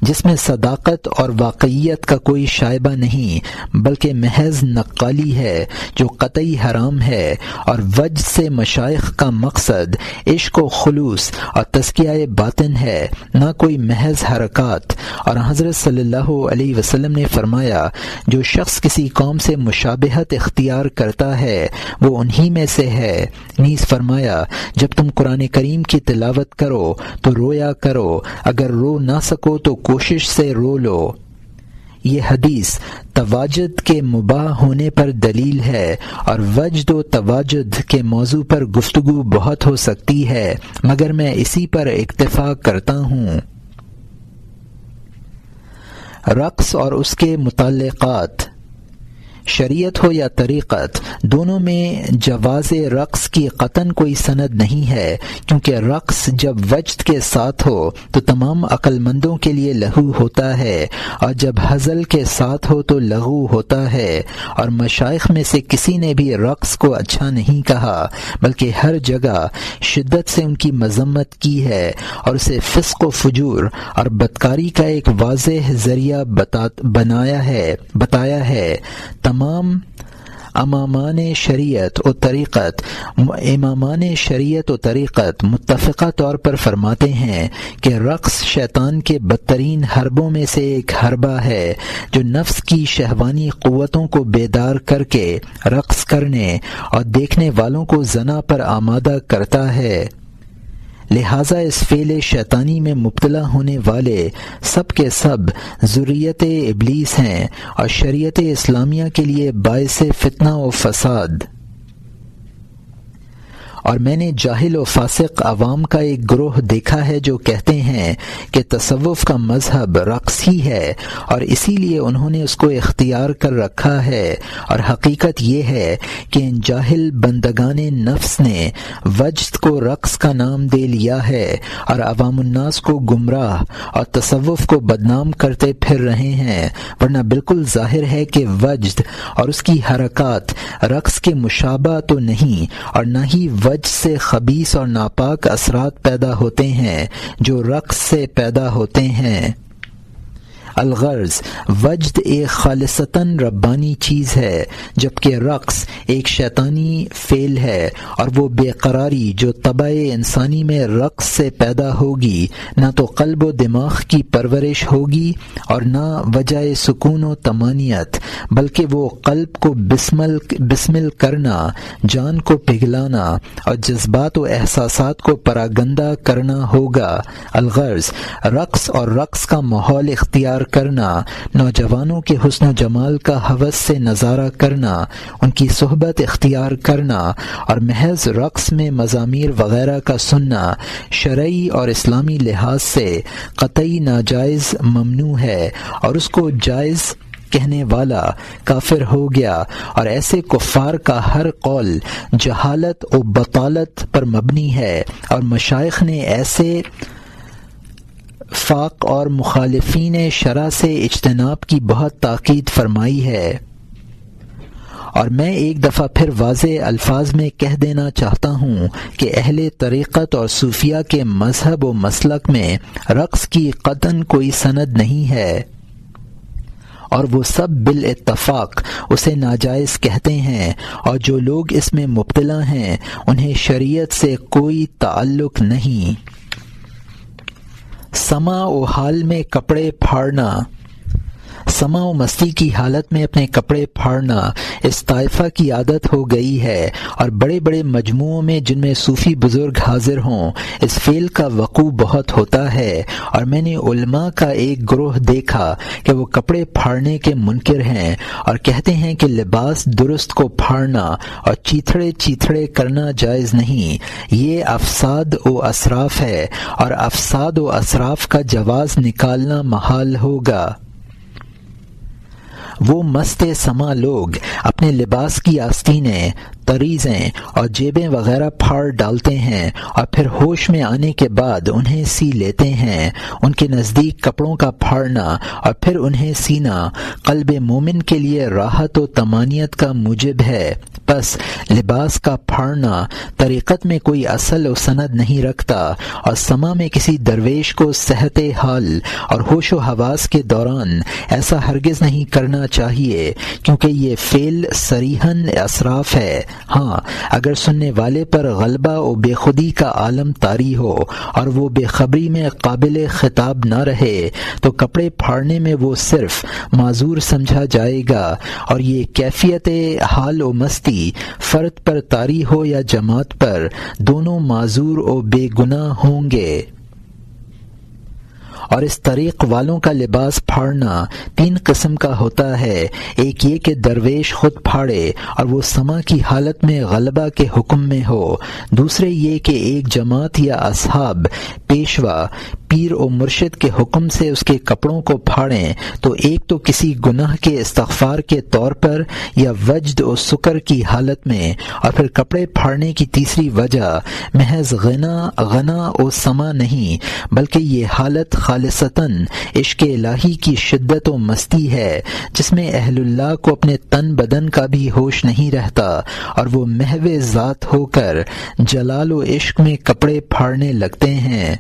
جس میں صداقت اور واقعیت کا کوئی شائبہ نہیں بلکہ محض نقالی ہے جو قطعی حرام ہے، اور وجد سے مشائخ کا مقصد عشق و خلوص اور تزکیہ باطن ہے، نہ کوئی محض حرکات۔ اور حضرت صلی اللہ علیہ وسلم نے فرمایا جو شخص کسی قوم سے مشابہت اختیار کرتا ہے وہ انہی میں سے ہے۔ نیز فرمایا جب تم قرآن کریم کی تلاوت کرو تو رویا کرو، اگر رو نہ سکو تو کوشش سے رو لو۔ یہ حدیث تواجد کے مباح ہونے پر دلیل ہے، اور وجد و تواجد کے موضوع پر گفتگو بہت ہو سکتی ہے، مگر میں اسی پر اکتفا کرتا ہوں۔ رقص اور اس کے متعلقات، شریعت ہو یا طریقت، دونوں میں جواز رقص کی قطعاً کوئی سند نہیں ہے، کیونکہ رقص جب وجد کے ساتھ ہو تو تمام عقل مندوں کے لیے لہو ہوتا ہے، اور جب ہزل کے ساتھ ہو تو لغو ہوتا ہے۔ اور مشائخ میں سے کسی نے بھی رقص کو اچھا نہیں کہا، بلکہ ہر جگہ شدت سے ان کی مذمت کی ہے، اور اسے فسق و فجور اور بدکاری کا ایک واضح ذریعہ بتایا ہے۔ تمام امامان شریعت و طریقت متفقہ طور پر فرماتے ہیں کہ رقص شیطان کے بدترین حربوں میں سے ایک حربہ ہے، جو نفس کی شہوانی قوتوں کو بیدار کر کے رقص کرنے اور دیکھنے والوں کو زنا پر آمادہ کرتا ہے۔ لہذا اس فعل شیطانی میں مبتلا ہونے والے سب کے سب ذریت ابلیس ہیں، اور شریعت اسلامیہ کے لیے باعث فتنہ و فساد۔ اور میں نے جاہل و فاسق عوام کا ایک گروہ دیکھا ہے جو کہتے ہیں کہ تصوف کا مذہب رقص ہی ہے، اور اسی لیے انہوں نے اس کو اختیار کر رکھا ہے، اور حقیقت یہ ہے کہ ان جاہل بندگان نفس نے وجد کو رقص کا نام دے لیا ہے، اور عوام الناس کو گمراہ اور تصوف کو بدنام کرتے پھر رہے ہیں، ورنہ بالکل ظاہر ہے کہ وجد اور اس کی حرکات رقص کے مشابہ تو نہیں، اور نہ ہی وجد سے خبیث اور ناپاک اثرات پیدا ہوتے ہیں جو رقص سے پیدا ہوتے ہیں۔ الغرض وجد ایک خالصتاً ربانی چیز ہے، جبکہ رقص ایک شیطانی فعل ہے، اور وہ بے قراری جو طبع انسانی میں رقص سے پیدا ہوگی نہ تو قلب و دماغ کی پرورش ہوگی اور نہ وجہ سکون و طمانینت، بلکہ وہ قلب کو بسمل کرنا، جان کو پگھلانا اور جذبات و احساسات کو پراگندہ کرنا ہوگا۔ الغرض رقص اور رقص کا ماحول اختیار کرنا، نوجوانوں کے حسن و جمال کا ہوس سے نظارہ کرنا، ان کی صحبت اختیار کرنا اور محض رقص میں مزامیر وغیرہ کا سننا شرعی اور اسلامی لحاظ سے قطعی ناجائز ممنوع ہے، اور اس کو جائز کہنے والا کافر ہو گیا، اور ایسے کفار کا ہر قول جہالت و بطالت پر مبنی ہے، اور مشائخ نے ایسے فاق اور مخالفین شرع سے اجتناب کی بہت تاکید فرمائی ہے۔ اور میں ایک دفعہ پھر واضح الفاظ میں کہہ دینا چاہتا ہوں کہ اہل طریقت اور صوفیہ کے مذہب و مسلک میں رقص کی قطعاً کوئی سند نہیں ہے، اور وہ سب بالاتفاق اسے ناجائز کہتے ہیں، اور جو لوگ اس میں مبتلا ہیں انہیں شریعت سے کوئی تعلق نہیں۔ سماع و حال میں کپڑے پھاڑنا، سماع و مستی کی حالت میں اپنے کپڑے پھاڑنا اس طائفہ کی عادت ہو گئی ہے، اور بڑے بڑے مجموعوں میں جن میں صوفی بزرگ حاضر ہوں اس فعل کا وقوع بہت ہوتا ہے، اور میں نے علماء کا ایک گروہ دیکھا کہ وہ کپڑے پھاڑنے کے منکر ہیں، اور کہتے ہیں کہ لباس درست کو پھاڑنا اور چیتھڑے کرنا جائز نہیں، یہ افساد و اسراف ہے، اور افساد و اسراف کا جواز نکالنا محال ہوگا۔ وہ مست سما لوگ اپنے لباس کی آستینیں تریزیں اور جیبیں وغیرہ پھاڑ ڈالتے ہیں اور پھر ہوش میں آنے کے بعد انہیں سی لیتے ہیں۔ ان کے نزدیک کپڑوں کا پھاڑنا اور پھر انہیں سینا قلب مومن کے لیے راحت و طمانینت کا موجب ہے۔ پس لباس کا پھاڑنا طریقت میں کوئی اصل و سند نہیں رکھتا، اور سما میں کسی درویش کو صحت حال اور ہوش و حواس کے دوران ایسا ہرگز نہیں کرنا چاہیے، کیونکہ یہ فعل صریحاً اسراف ہے۔ ہاں، اگر سننے والے پر غلبہ و بے خودی کا عالم طاری ہو اور وہ بے خبری میں قابل خطاب نہ رہے تو کپڑے پھاڑنے میں وہ صرف معذور سمجھا جائے گا، اور یہ کیفیت حال و مستی فرد پر طاری ہو یا جماعت پر، دونوں معذور و بے گناہ ہوں گے۔ اور اس طریق والوں کا لباس پھاڑنا 3 قسم کا ہوتا ہے۔ ایک یہ کہ درویش خود پھاڑے اور وہ سما کی حالت میں غلبہ کے حکم میں ہو۔ دوسرے یہ کہ ایک جماعت یا اصحاب پیشوا پیر و مرشد کے حکم سے اس کے کپڑوں کو پھاڑیں، تو ایک تو کسی گناہ کے استغفار کے طور پر یا وجد و سکر کی حالت میں، اور پھر کپڑے پھاڑنے کی تیسری وجہ محض غنا و سما نہیں، بلکہ یہ حالت خالصتاً عشق الہی کی شدت و مستی ہے، جس میں اہل اللہ کو اپنے تن بدن کا بھی ہوش نہیں رہتا، اور وہ محو ذات ہو کر جلال و عشق میں کپڑے پھاڑنے لگتے ہیں۔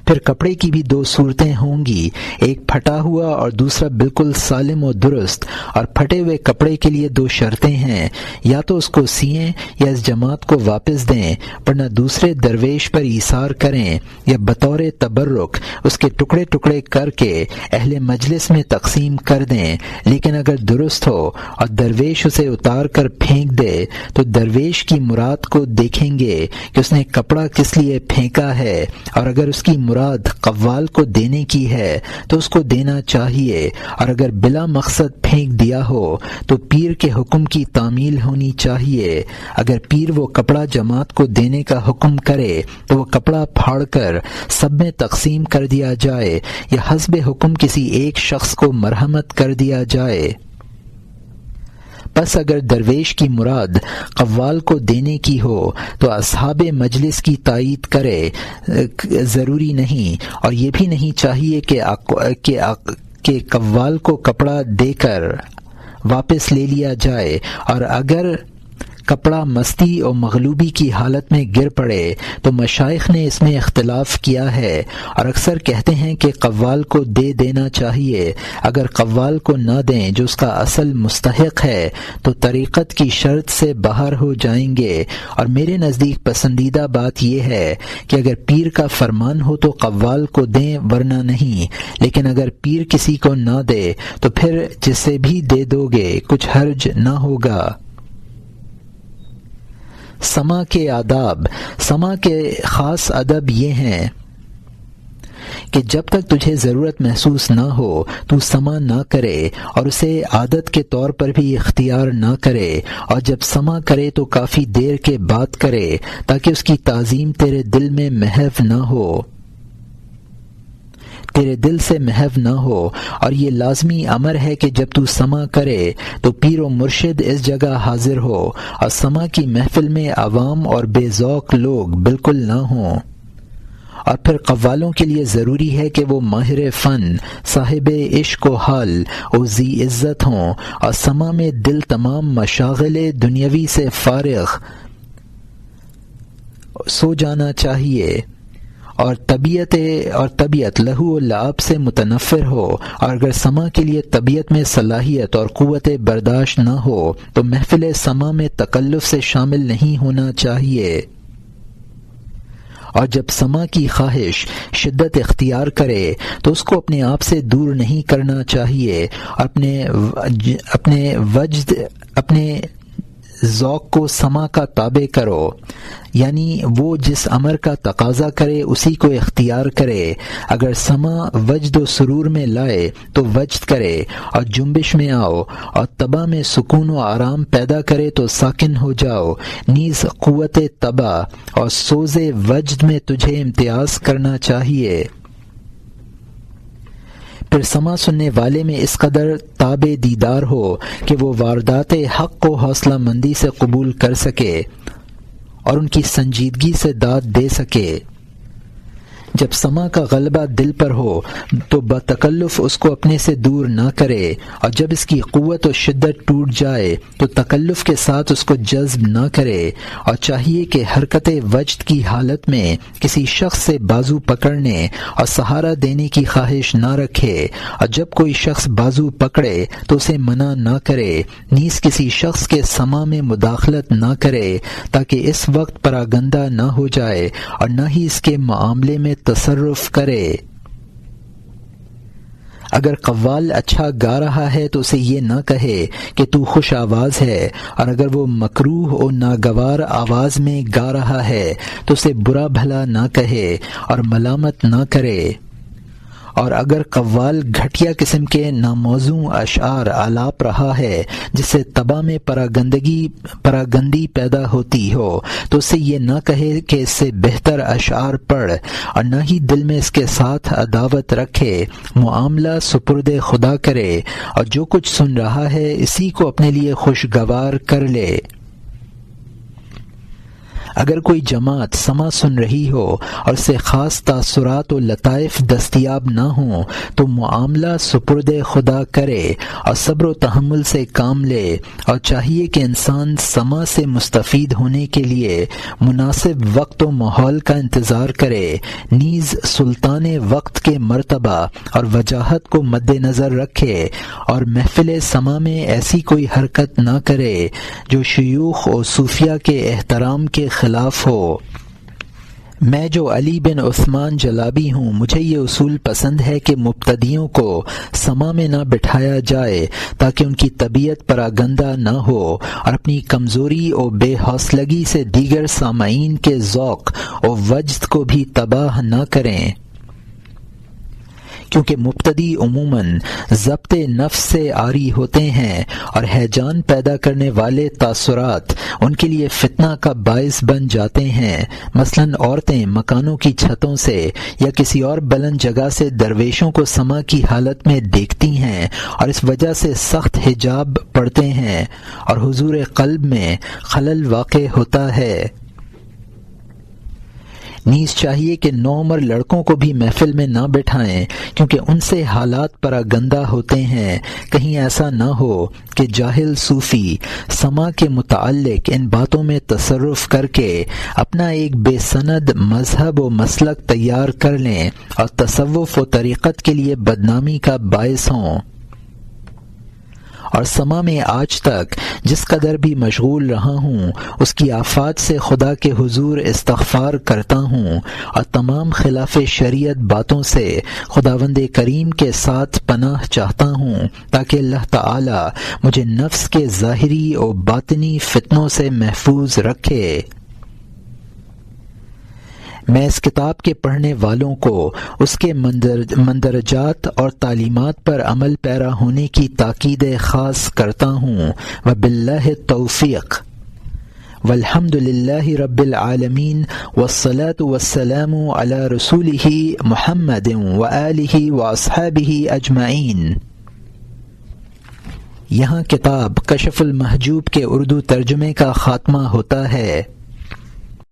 پھر کپڑے کی بھی 2 صورتیں ہوں گی، ایک پھٹا ہوا اور دوسرا بالکل سالم و درست، اور پھٹے ہوئے کپڑے کے لیے 2 شرطیں ہیں، یا تو اس کو سیئیں یا اس جماعت کو واپس دیں، ورنہ دوسرے درویش پر ایثار کریں، یا بطور تبرک اس کے ٹکڑے ٹکڑے کر کے اہل مجلس میں تقسیم کر دیں۔ لیکن اگر درست ہو اور درویش اسے اتار کر پھینک دے تو درویش کی مراد کو دیکھیں گے کہ اس نے کپڑا کس لیے پھینکا ہے، اور اگر اس کی مراد قوال کو دینے کی ہے تو اس کو دینا چاہیے، اور اگر بلا مقصد پھینک دیا ہو تو پیر کے حکم کی تعمیل ہونی چاہیے۔ اگر پیر وہ کپڑا جماعت کو دینے کا حکم کرے تو وہ کپڑا پھاڑ کر سب میں تقسیم کر دیا جائے، یا حسب حکم کسی ایک شخص کو مرحمت کر دیا جائے۔ پس اگر درویش کی مراد قوال کو دینے کی ہو تو اصحاب مجلس کی تائید کرے، ضروری نہیں، اور یہ بھی نہیں چاہیے کہ قوال کو کپڑا دے کر واپس لے لیا جائے، اور اگر کپڑا مستی اور مغلوبی کی حالت میں گر پڑے تو مشائخ نے اس میں اختلاف کیا ہے، اور اکثر کہتے ہیں کہ قوال کو دے دینا چاہیے۔ اگر قوال کو نہ دیں جو اس کا اصل مستحق ہے تو طریقت کی شرط سے باہر ہو جائیں گے، اور میرے نزدیک پسندیدہ بات یہ ہے کہ اگر پیر کا فرمان ہو تو قوال کو دیں، ورنہ نہیں، لیکن اگر پیر کسی کو نہ دے تو پھر جسے بھی دے دو گے کچھ حرج نہ ہوگا۔ سما کے آداب۔ سما کے خاص ادب یہ ہیں کہ جب تک تجھے ضرورت محسوس نہ ہو تو سما نہ کرے، اور اسے عادت کے طور پر بھی اختیار نہ کرے، اور جب سما کرے تو کافی دیر کے بعد کرے تاکہ اس کی تعظیم تیرے دل میں محو نہ ہو، تیرے دل سے محو نہ ہو۔ اور یہ لازمی امر ہے کہ جب تو سما کرے تو پیر و مرشد اس جگہ حاضر ہو، اور سما کی محفل میں عوام اور بے ذوق لوگ بالکل نہ ہوں۔ اور پھر قوالوں کے لیے ضروری ہے کہ وہ ماہر فن، صاحب عشق و حال و ذی عزت ہوں، اور سما میں دل تمام مشاغل دنیاوی سے فارغ سو جانا چاہیے، اور طبیعت لہو و لعب سے متنفر ہو، اور اگر سما کے لیے طبیعت میں صلاحیت اور قوت برداشت نہ ہو تو محفل سما میں تکلف سے شامل نہیں ہونا چاہیے۔ اور جب سما کی خواہش شدت اختیار کرے تو اس کو اپنے آپ سے دور نہیں کرنا چاہیے، اپنے ذوق کو سما کا تابع کرو، یعنی وہ جس امر کا تقاضا کرے اسی کو اختیار کرے۔ اگر سما وجد و سرور میں لائے تو وجد کرے اور جنبش میں آؤ، اور طبع میں سکون و آرام پیدا کرے تو ساکن ہو جاؤ۔ نیز قوت طبع اور سوز وجد میں تجھے امتیاز کرنا چاہیے۔ پھر سما سننے والے میں اس قدر تاب دیدار ہو کہ وہ واردات حق کو حوصلہ مندی سے قبول کر سکے اور ان کی سنجیدگی سے داد دے سکے۔ جب سما کا غلبہ دل پر ہو تو بتکلف اس کو اپنے سے دور نہ کرے، اور جب اس کی قوت و شدت ٹوٹ جائے تو تکلف کے ساتھ اس کو جذب نہ کرے، اور چاہیے کہ حرکت وجد کی حالت میں کسی شخص سے بازو پکڑنے اور سہارا دینے کی خواہش نہ رکھے، اور جب کوئی شخص بازو پکڑے تو اسے منع نہ کرے، نیز کسی شخص کے سما میں مداخلت نہ کرے تاکہ اس وقت پراگندہ نہ ہو جائے اور نہ ہی اس کے معاملے میں تصرف کرے۔ اگر قوال اچھا گا رہا ہے تو اسے یہ نہ کہے کہ تو خوش آواز ہے، اور اگر وہ مکروہ و ناگوار آواز میں گا رہا ہے تو اسے برا بھلا نہ کہے اور ملامت نہ کرے، اور اگر قوال گھٹیا قسم کے ناموزوں اشعار آلاپ رہا ہے جس سے طبع میں پراگندی پیدا ہوتی ہو تو اسے یہ نہ کہے کہ اس سے بہتر اشعار پڑھ، اور نہ ہی دل میں اس کے ساتھ عداوت رکھے، معاملہ سپرد خدا کرے اور جو کچھ سن رہا ہے اسی کو اپنے لیے خوشگوار کر لے۔ اگر کوئی جماعت سما سن رہی ہو اور اسے خاص تاثرات و لطائف دستیاب نہ ہوں تو معاملہ سپرد خدا کرے اور صبر و تحمل سے کام لے، اور چاہیے کہ انسان سما سے مستفید ہونے کے لیے مناسب وقت و ماحول کا انتظار کرے، نیز سلطان وقت کے مرتبہ اور وجاہت کو مد نظر رکھے، اور محفل سما میں ایسی کوئی حرکت نہ کرے جو شیوخ و صوفیہ کے احترام کے خلاف ہو۔ میں جو علی بن عثمان جلابی ہوں، مجھے یہ اصول پسند ہے کہ مبتدیوں کو سما میں نہ بٹھایا جائے تاکہ ان کی طبیعت پراگندہ نہ ہو اور اپنی کمزوری و بے حوصلگی سے دیگر سامعین کے ذوق و وجد کو بھی تباہ نہ کریں، کیونکہ مبتدی عموماً ضبط نفس سے عاری ہوتے ہیں اور ہیجان پیدا کرنے والے تاثرات ان کے لیے فتنہ کا باعث بن جاتے ہیں۔ مثلاً عورتیں مکانوں کی چھتوں سے یا کسی اور بلند جگہ سے درویشوں کو سما کی حالت میں دیکھتی ہیں اور اس وجہ سے سخت حجاب پڑتے ہیں اور حضور قلب میں خلل واقع ہوتا ہے۔ نیز چاہیے کہ نوعمر لڑکوں کو بھی محفل میں نہ بٹھائیں، کیونکہ ان سے حالات پراگندہ ہوتے ہیں، کہیں ایسا نہ ہو کہ جاہل صوفی سما کے متعلق ان باتوں میں تصرف کر کے اپنا ایک بے سند مذہب و مسلک تیار کر لیں اور تصوف و طریقت کے لیے بدنامی کا باعث ہوں۔ اور سما میں آج تک جس قدر بھی مشغول رہا ہوں اس کی آفات سے خدا کے حضور استغفار کرتا ہوں اور تمام خلاف شریعت باتوں سے خداوند کریم کے ساتھ پناہ چاہتا ہوں تاکہ اللہ تعالی مجھے نفس کے ظاہری و باطنی فتنوں سے محفوظ رکھے۔ میں اس کتاب کے پڑھنے والوں کو اس کے مندرجات اور تعلیمات پر عمل پیرا ہونے کی تاکید خاص کرتا ہوں۔ وباللہ التوفیق، والحمد للہ رب العالمین، والصلاة والسلام علی رسولہ محمد وآلہ واصحابہ اجمعین۔ یہاں کتاب کشف المحجوب کے اردو ترجمے کا خاتمہ ہوتا ہے۔